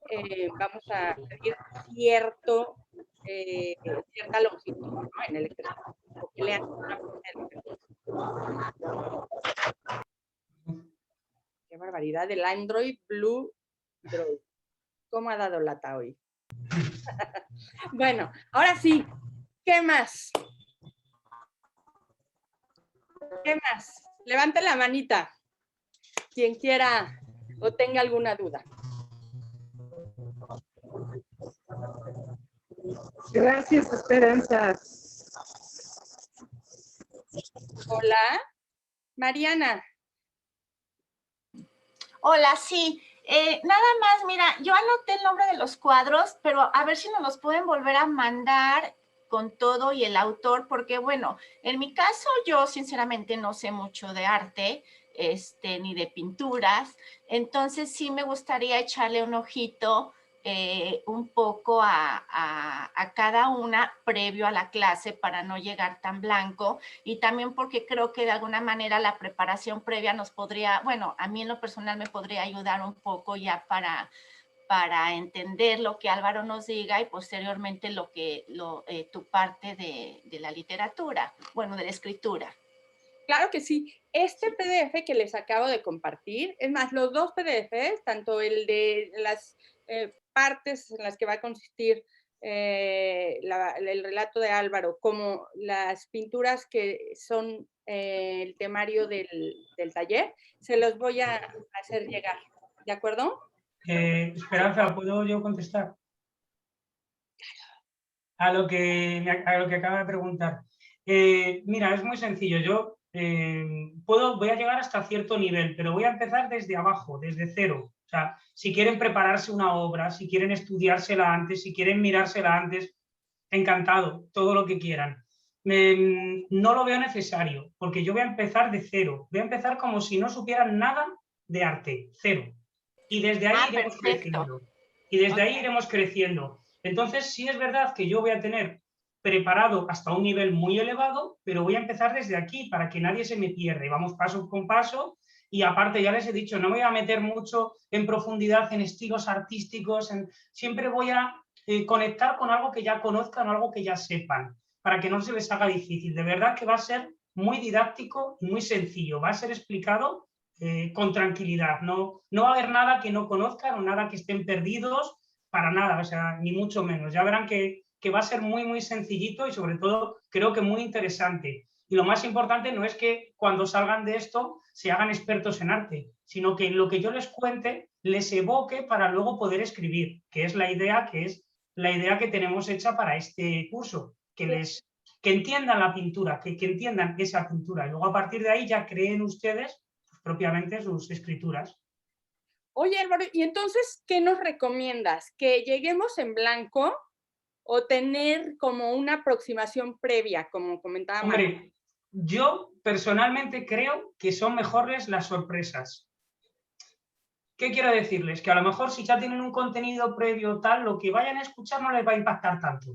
vamos a pedir cierta longitud, ¿no? En el ejercicio, o que lean una parte del ejercicio. Qué barbaridad, el Android Blue Droid. ¿Cómo ha dado lata hoy? Bueno, ahora sí, ¿qué más? ¿Qué más? Levante la manita, quien quiera o tenga alguna duda. Gracias, Esperanza. Hola, Mariana. Hola, sí. Nada más, mira, yo anoté el nombre de los cuadros, pero a ver si nos los pueden volver a mandar con todo y el autor, porque bueno, en mi caso yo sinceramente no sé mucho de arte, ni de pinturas, entonces sí me gustaría echarle un ojito un poco a cada una previo a la clase para no llegar tan blanco, y también porque creo que de alguna manera la preparación previa nos podría, bueno, a mí en lo personal me podría ayudar un poco ya para entender lo que Álvaro nos diga y posteriormente tu parte de la literatura, bueno, de la escritura. Claro que sí. Este PDF que les acabo de compartir, es más, los dos PDFs, tanto el de las partes en las que va a consistir el relato de Álvaro, como las pinturas que son el temario del taller, se los voy a hacer llegar. ¿De acuerdo? Esperanza, ¿puedo yo contestar? A lo que acaba de preguntar. Mira, es muy sencillo. Yo voy a llegar hasta cierto nivel, pero voy a empezar desde abajo, desde cero. O sea, si quieren prepararse una obra, si quieren estudiársela antes, si quieren mirársela antes, encantado, todo lo que quieran. No lo veo necesario, porque yo voy a empezar de cero. Voy a empezar como si no supieran nada de arte, cero. Y desde ahí iremos creciendo. Y desde ahí iremos creciendo. Entonces, sí es verdad que yo voy a tener preparado hasta un nivel muy elevado, pero voy a empezar desde aquí para que nadie se me pierda. Y vamos paso con paso. Y aparte, ya les he dicho, no me voy a meter mucho en profundidad en estilos artísticos. Siempre voy a conectar con algo que ya conozcan o algo que ya sepan, para que no se les haga difícil. De verdad que va a ser muy didáctico y muy sencillo. Va a ser explicado con tranquilidad. No va a haber nada que no conozcan o nada que estén perdidos, para nada, o sea, ni mucho menos. Ya verán que va a ser muy, muy sencillito y sobre todo creo que muy interesante. Y lo más importante no es que cuando salgan de esto se hagan expertos en arte, sino que lo que yo les cuente les evoque para luego poder escribir, que es la idea que tenemos hecha para este curso, que entiendan la pintura, que entiendan esa pintura y luego a partir de ahí ya creen ustedes pues, propiamente sus escrituras. Oye, Álvaro, ¿y entonces qué nos recomiendas? ¿Que lleguemos en blanco o tener como una aproximación previa, como comentaba María? Hombre, yo personalmente creo que son mejores las sorpresas. ¿Qué quiero decirles? Que a lo mejor si ya tienen un contenido previo tal, lo que vayan a escuchar no les va a impactar tanto.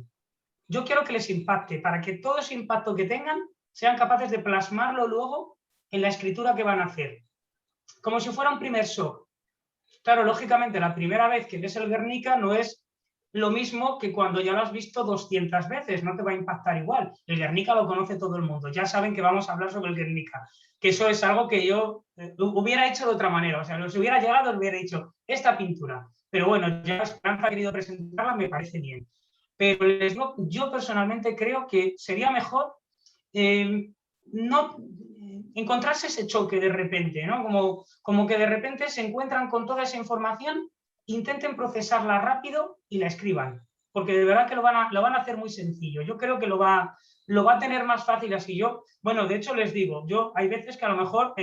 Yo quiero que les impacte, para que todo ese impacto que tengan sean capaces de plasmarlo luego en la escritura que van a hacer. Como si fuera un primer shock. Claro, lógicamente, la primera vez que ves el Guernica no es lo mismo que cuando ya lo has visto 200 veces, no te va a impactar igual. El Guernica lo conoce todo el mundo, ya saben que vamos a hablar sobre el Guernica, que eso es algo que yo hubiera hecho de otra manera, o sea, los hubiera llegado, les hubiera dicho esta pintura, pero bueno, ya Esperanza ha querido presentarla, me parece bien. pero yo personalmente creo que sería mejor no encontrarse ese choque de repente, ¿no? Como que de repente se encuentran con toda esa información, intenten procesarla rápido y la escriban, porque de verdad que lo van a hacer muy sencillo. Yo creo que lo va a tener más fácil así. Bueno, de hecho les digo, hay veces que a lo mejor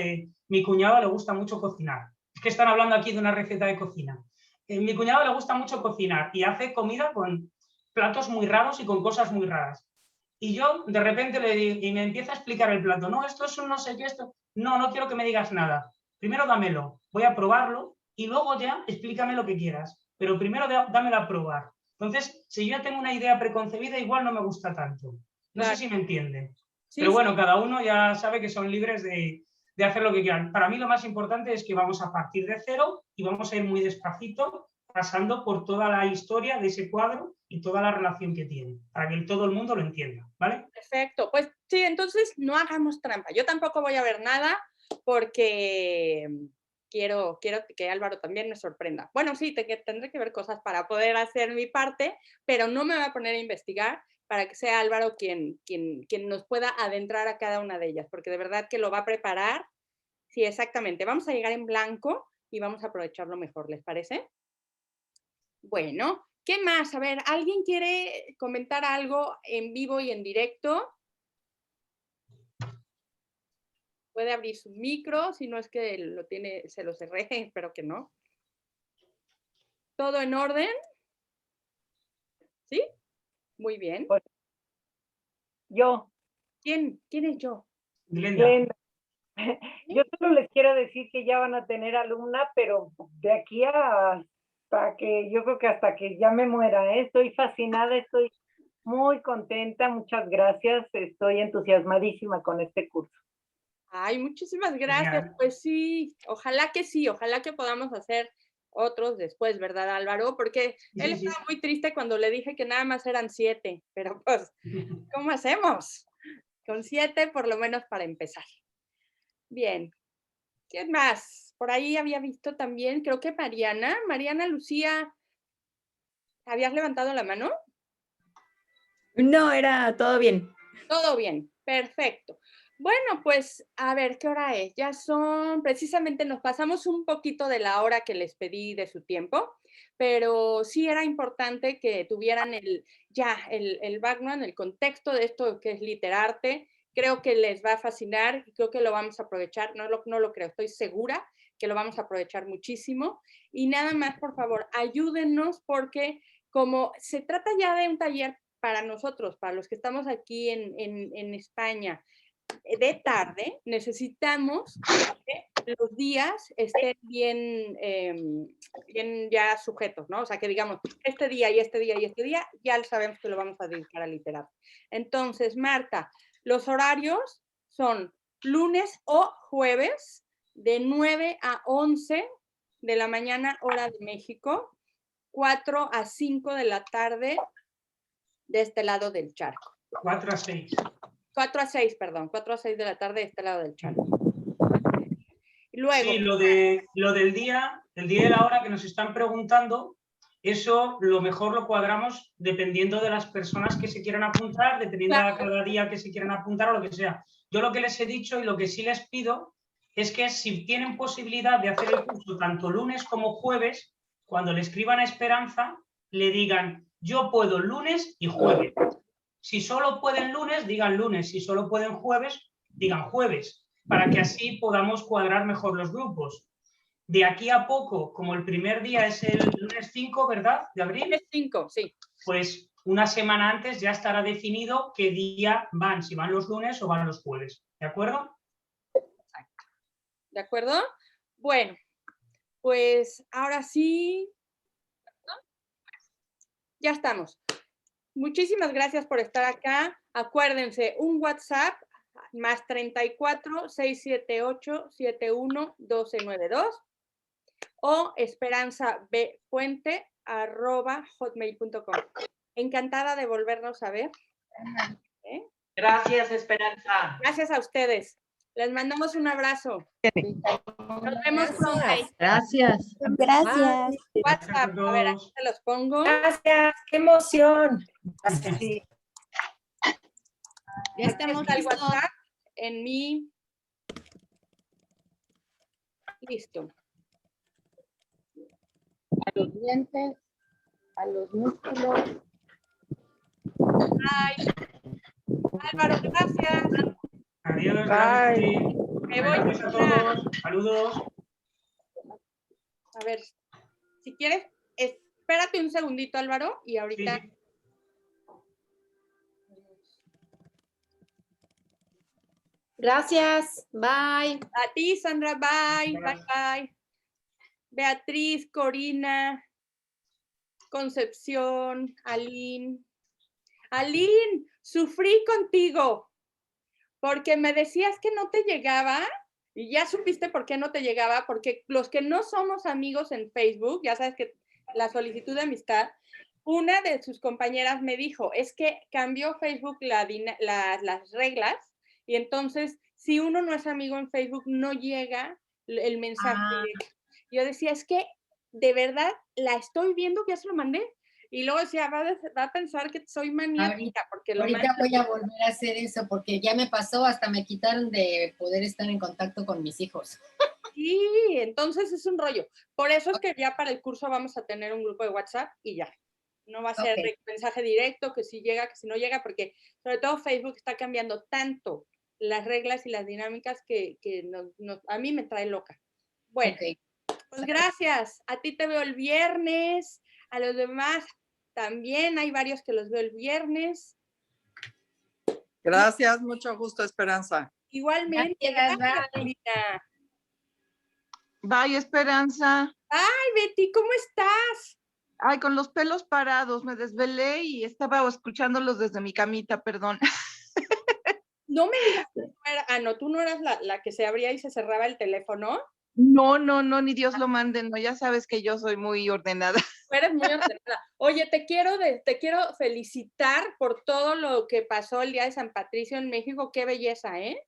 mi cuñado le gusta mucho cocinar. Es que están hablando aquí de una receta de cocina. Mi cuñado le gusta mucho cocinar y hace comida con platos muy raros y con cosas muy raras. Y yo de repente le digo, y me empieza a explicar el plato, no, esto es un no sé qué, esto, no quiero que me digas nada. Primero dámelo, voy a probarlo y luego ya explícame lo que quieras. Pero primero dámelo a probar. Entonces, si yo ya tengo una idea preconcebida, igual no me gusta tanto. No sé si me entienden. Sí, pero bueno, sí. cada uno ya sabe que son libres de hacer lo que quieran. Para mí lo más importante es que vamos a partir de cero y vamos a ir muy despacito, pasando por toda la historia de ese cuadro y toda la relación que tiene, para que todo el mundo lo entienda, ¿vale? Perfecto, pues sí, entonces no hagamos trampa. Yo tampoco voy a ver nada porque quiero que Álvaro también me sorprenda. Bueno, sí, tendré que ver cosas para poder hacer mi parte, pero no me voy a poner a investigar para que sea Álvaro quien nos pueda adentrar a cada una de ellas, porque de verdad que lo va a preparar. Sí, exactamente. Vamos a llegar en blanco y vamos a aprovecharlo mejor, ¿les parece? Bueno, ¿qué más? A ver, ¿alguien quiere comentar algo en vivo y en directo? Puede abrir su micro, si no es que lo tiene, se lo cerré, espero que no. ¿Todo en orden? ¿Sí? Muy bien. Pues, yo. ¿Quién es yo? Glenda. Yo solo les quiero decir que ya van a tener alumna, pero de aquí hasta que, yo creo que hasta que ya me muera, ¿eh? Estoy fascinada, estoy muy contenta, muchas gracias, estoy entusiasmadísima con este curso. Ay, muchísimas gracias. Genial. Pues sí, ojalá que podamos hacer otros después, ¿verdad, Álvaro? Porque él estaba muy triste cuando le dije que nada más eran 7, pero pues, ¿cómo hacemos? Con 7 por lo menos para empezar. Bien. ¿Quién más? Por ahí había visto también, creo que Mariana Lucía, ¿habías levantado la mano? No, era todo bien. Todo bien, perfecto. Bueno, pues a ver, ¿qué hora es? Ya precisamente nos pasamos un poquito de la hora que les pedí de su tiempo, pero sí era importante que tuvieran el background, el contexto de esto que es Literarte. Creo que les va a fascinar y creo que lo vamos a aprovechar, no lo creo, estoy segura que lo vamos a aprovechar muchísimo. Y nada más, por favor, ayúdennos porque como se trata ya de un taller para nosotros, para los que estamos aquí en España, de tarde, necesitamos que los días estén bien ya sujetos, ¿no? O sea, que digamos, este día y este día y este día, ya sabemos que lo vamos a dedicar a Literarte. Entonces, Marta, los horarios son lunes o jueves, de 9 a 11 de la mañana, hora de México, 4 a 5 de la tarde, de este lado del charco. 4 a 6. 4 a 6, perdón, 4 a 6 de la tarde de este lado del charco. Luego, sí, lo del día, el día y la hora que nos están preguntando, eso lo mejor lo cuadramos dependiendo de las personas que se quieran apuntar, dependiendo de cada día que se quieran apuntar o lo que sea. Yo lo que les he dicho y lo que sí les pido es que si tienen posibilidad de hacer el curso tanto lunes como jueves, cuando le escriban a Esperanza, le digan, yo puedo lunes y jueves. Si solo pueden lunes, digan lunes. Si solo pueden jueves, digan jueves, para que así podamos cuadrar mejor los grupos. De aquí a poco, como el primer día es el lunes 5, ¿verdad? De abril. Lunes 5, sí. Pues una semana antes ya estará definido qué día van, si van los lunes o van los jueves. ¿De acuerdo? ¿De acuerdo? Bueno, pues ahora sí. Ya estamos. Muchísimas gracias por estar acá. Acuérdense, un WhatsApp más 34 678 71 1292 o esperanzabfuente@hotmail.com. Encantada de volvernos a ver. Gracias, Esperanza. Gracias a ustedes. Les mandamos un abrazo. Nos vemos pronto. Gracias. Gracias. WhatsApp, a ver, aquí se los pongo. Gracias. ¡Qué emoción! Sí. Ya Aquí estamos está el listos. WhatsApp en mi... Listo. A los dientes, a los músculos. Álvaro, gracias. Adiós, gracias a ti. Me voy. Gracias a todos. Saludos. A ver, si quieres, espérate un segundito, Álvaro, y Sí, ahorita... sí. Gracias. Bye. A ti, Sandra, bye, bye, bye. Beatriz, Corina, Concepción, Aline. Aline, sufrí contigo porque me decías que no te llegaba y ya supiste por qué no te llegaba, porque los que no somos amigos en Facebook, ya sabes que la solicitud de amistad, una de sus compañeras me dijo, es que cambió Facebook las reglas y entonces si uno no es amigo en Facebook no llega el mensaje directo. Yo decía, es que de verdad la estoy viendo, ya se lo mandé. Y luego decía, va a pensar que soy maníaca, porque lo Ahorita voy a volver a hacer eso porque ya me pasó, hasta me quitaron de poder estar en contacto con mis hijos. Sí, entonces es un rollo. Por eso es que ya para el curso vamos a tener un grupo de WhatsApp y ya. No va a ser mensaje directo, que si llega, que si no llega, porque sobre todo Facebook está cambiando tanto las reglas y las dinámicas que a mí me trae loca. Bueno, pues gracias. A ti te veo el viernes, a los demás también, hay varios que los veo el viernes. Gracias, mucho gusto, Esperanza. Igualmente, gracias, Paulina. Bye, Esperanza. Ay, Betty, ¿cómo estás? Ay, con los pelos parados, me desvelé y estaba escuchándolos desde mi camita, perdón. No me digas que tú eras, no, tú no eras la que se abría y se cerraba el teléfono. No, ni Dios lo mande, no, ya sabes que yo soy muy ordenada. Eres muy ordenada. Oye, te quiero felicitar por todo lo que pasó el día de San Patricio en México, qué belleza, ¿eh?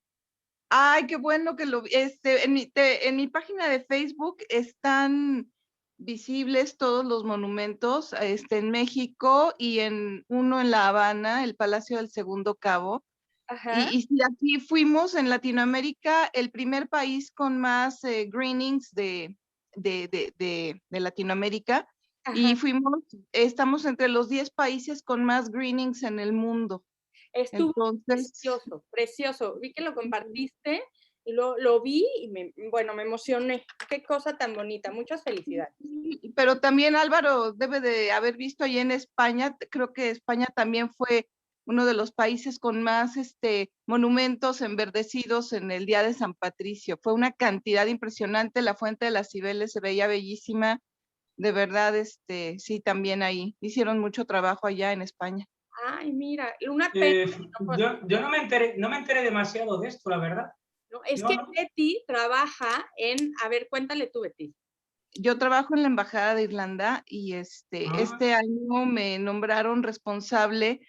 Ay, qué bueno que lo vi. En mi página de Facebook están visibles todos los monumentos en México y en uno en La Habana, el Palacio del Segundo Cabo. Ajá. Y sí, aquí fuimos en Latinoamérica el primer país con más greenings de Latinoamérica. Ajá. Y estamos entre los 10 países con más greenings en el mundo. Estuvo Entonces, precioso, precioso. Vi que lo compartiste, y lo vi y me emocioné. Qué cosa tan bonita. Muchas felicidades. Pero también Álvaro debe de haber visto ahí en España, creo que España también fue uno de los países con más monumentos enverdecidos en el Día de San Patricio. Fue una cantidad impresionante, la Fuente de las Cibeles se veía bellísima. De verdad, sí, también ahí hicieron mucho trabajo allá en España. Ay, mira, una pena. Yo no me enteré demasiado de esto, la verdad. No, es que Betty trabaja a ver, cuéntale tú, Betty. Yo trabajo en la Embajada de Irlanda y este año me nombraron responsable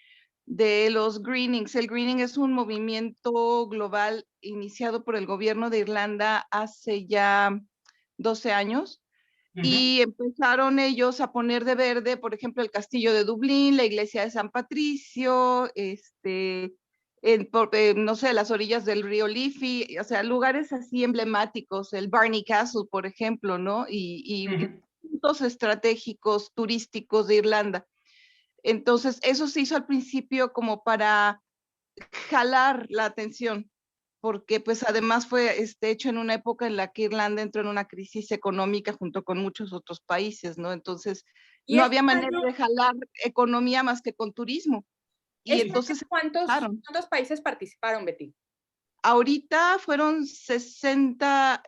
de los greenings. El greening es un movimiento global iniciado por el gobierno de Irlanda hace ya 12 años. Y empezaron ellos a poner de verde, por ejemplo, el castillo de Dublín, la iglesia de San Patricio, no sé, las orillas del río Liffey, o sea, lugares así emblemáticos, el Barney Castle, por ejemplo, ¿no? Y puntos estratégicos turísticos de Irlanda. Entonces, eso se hizo al principio como para jalar la atención, porque pues además fue hecho en una época en la que Irlanda entró en una crisis económica junto con muchos otros países, ¿no? Entonces, no había manera de jalar economía más que con turismo. Y entonces, ¿cuántos países participaron, Betty? Ahorita fueron 60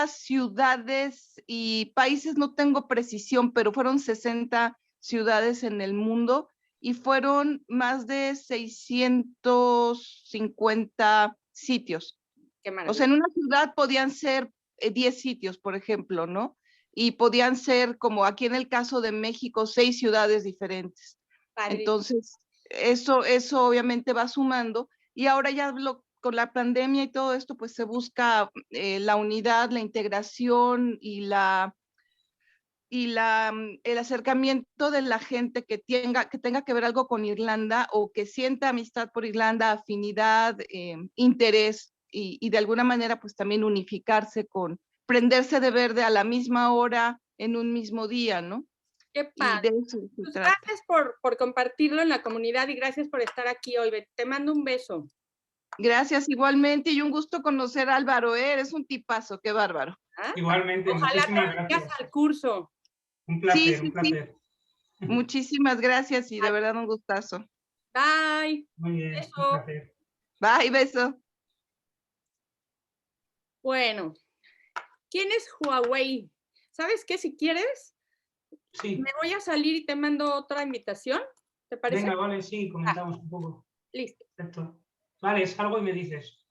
ciudades y países, no tengo precisión, pero fueron 60 ciudades en el mundo y fueron más de 650 sitios. Qué maravilla. O sea, en una ciudad podían ser 10 sitios, por ejemplo, ¿no? Y podían ser, como aquí en el caso de México, 6 ciudades diferentes. Padre. Entonces, eso obviamente va sumando. Y ahora ya con la pandemia y todo esto, pues se busca la unidad, la integración y el acercamiento de la gente que tenga que ver algo con Irlanda o que sienta amistad por Irlanda, afinidad, interés y de alguna manera pues también unificarse con prenderse de verde a la misma hora en un mismo día, ¿no? Qué padre. Y de eso se Pues trata. gracias por compartirlo en la comunidad y gracias por estar aquí hoy. Te mando un beso. Gracias igualmente y un gusto conocer a Álvaro, eres un tipazo, qué bárbaro. ¿Ah? Igualmente, Ojalá muchísimas te vayas gracias. al curso. Un placer, Sí, sí, un placer. Muchísimas gracias y de verdad un gustazo. Bye. Muy bien, Beso. un placer. Bye, beso. Bueno, ¿quién es Huawei? ¿Sabes qué? Si quieres, Sí. me voy a salir y te mando otra invitación. ¿Te parece? Venga, vale, sí, comentamos un poco. Listo. Perfecto. Vale, salgo y me dices.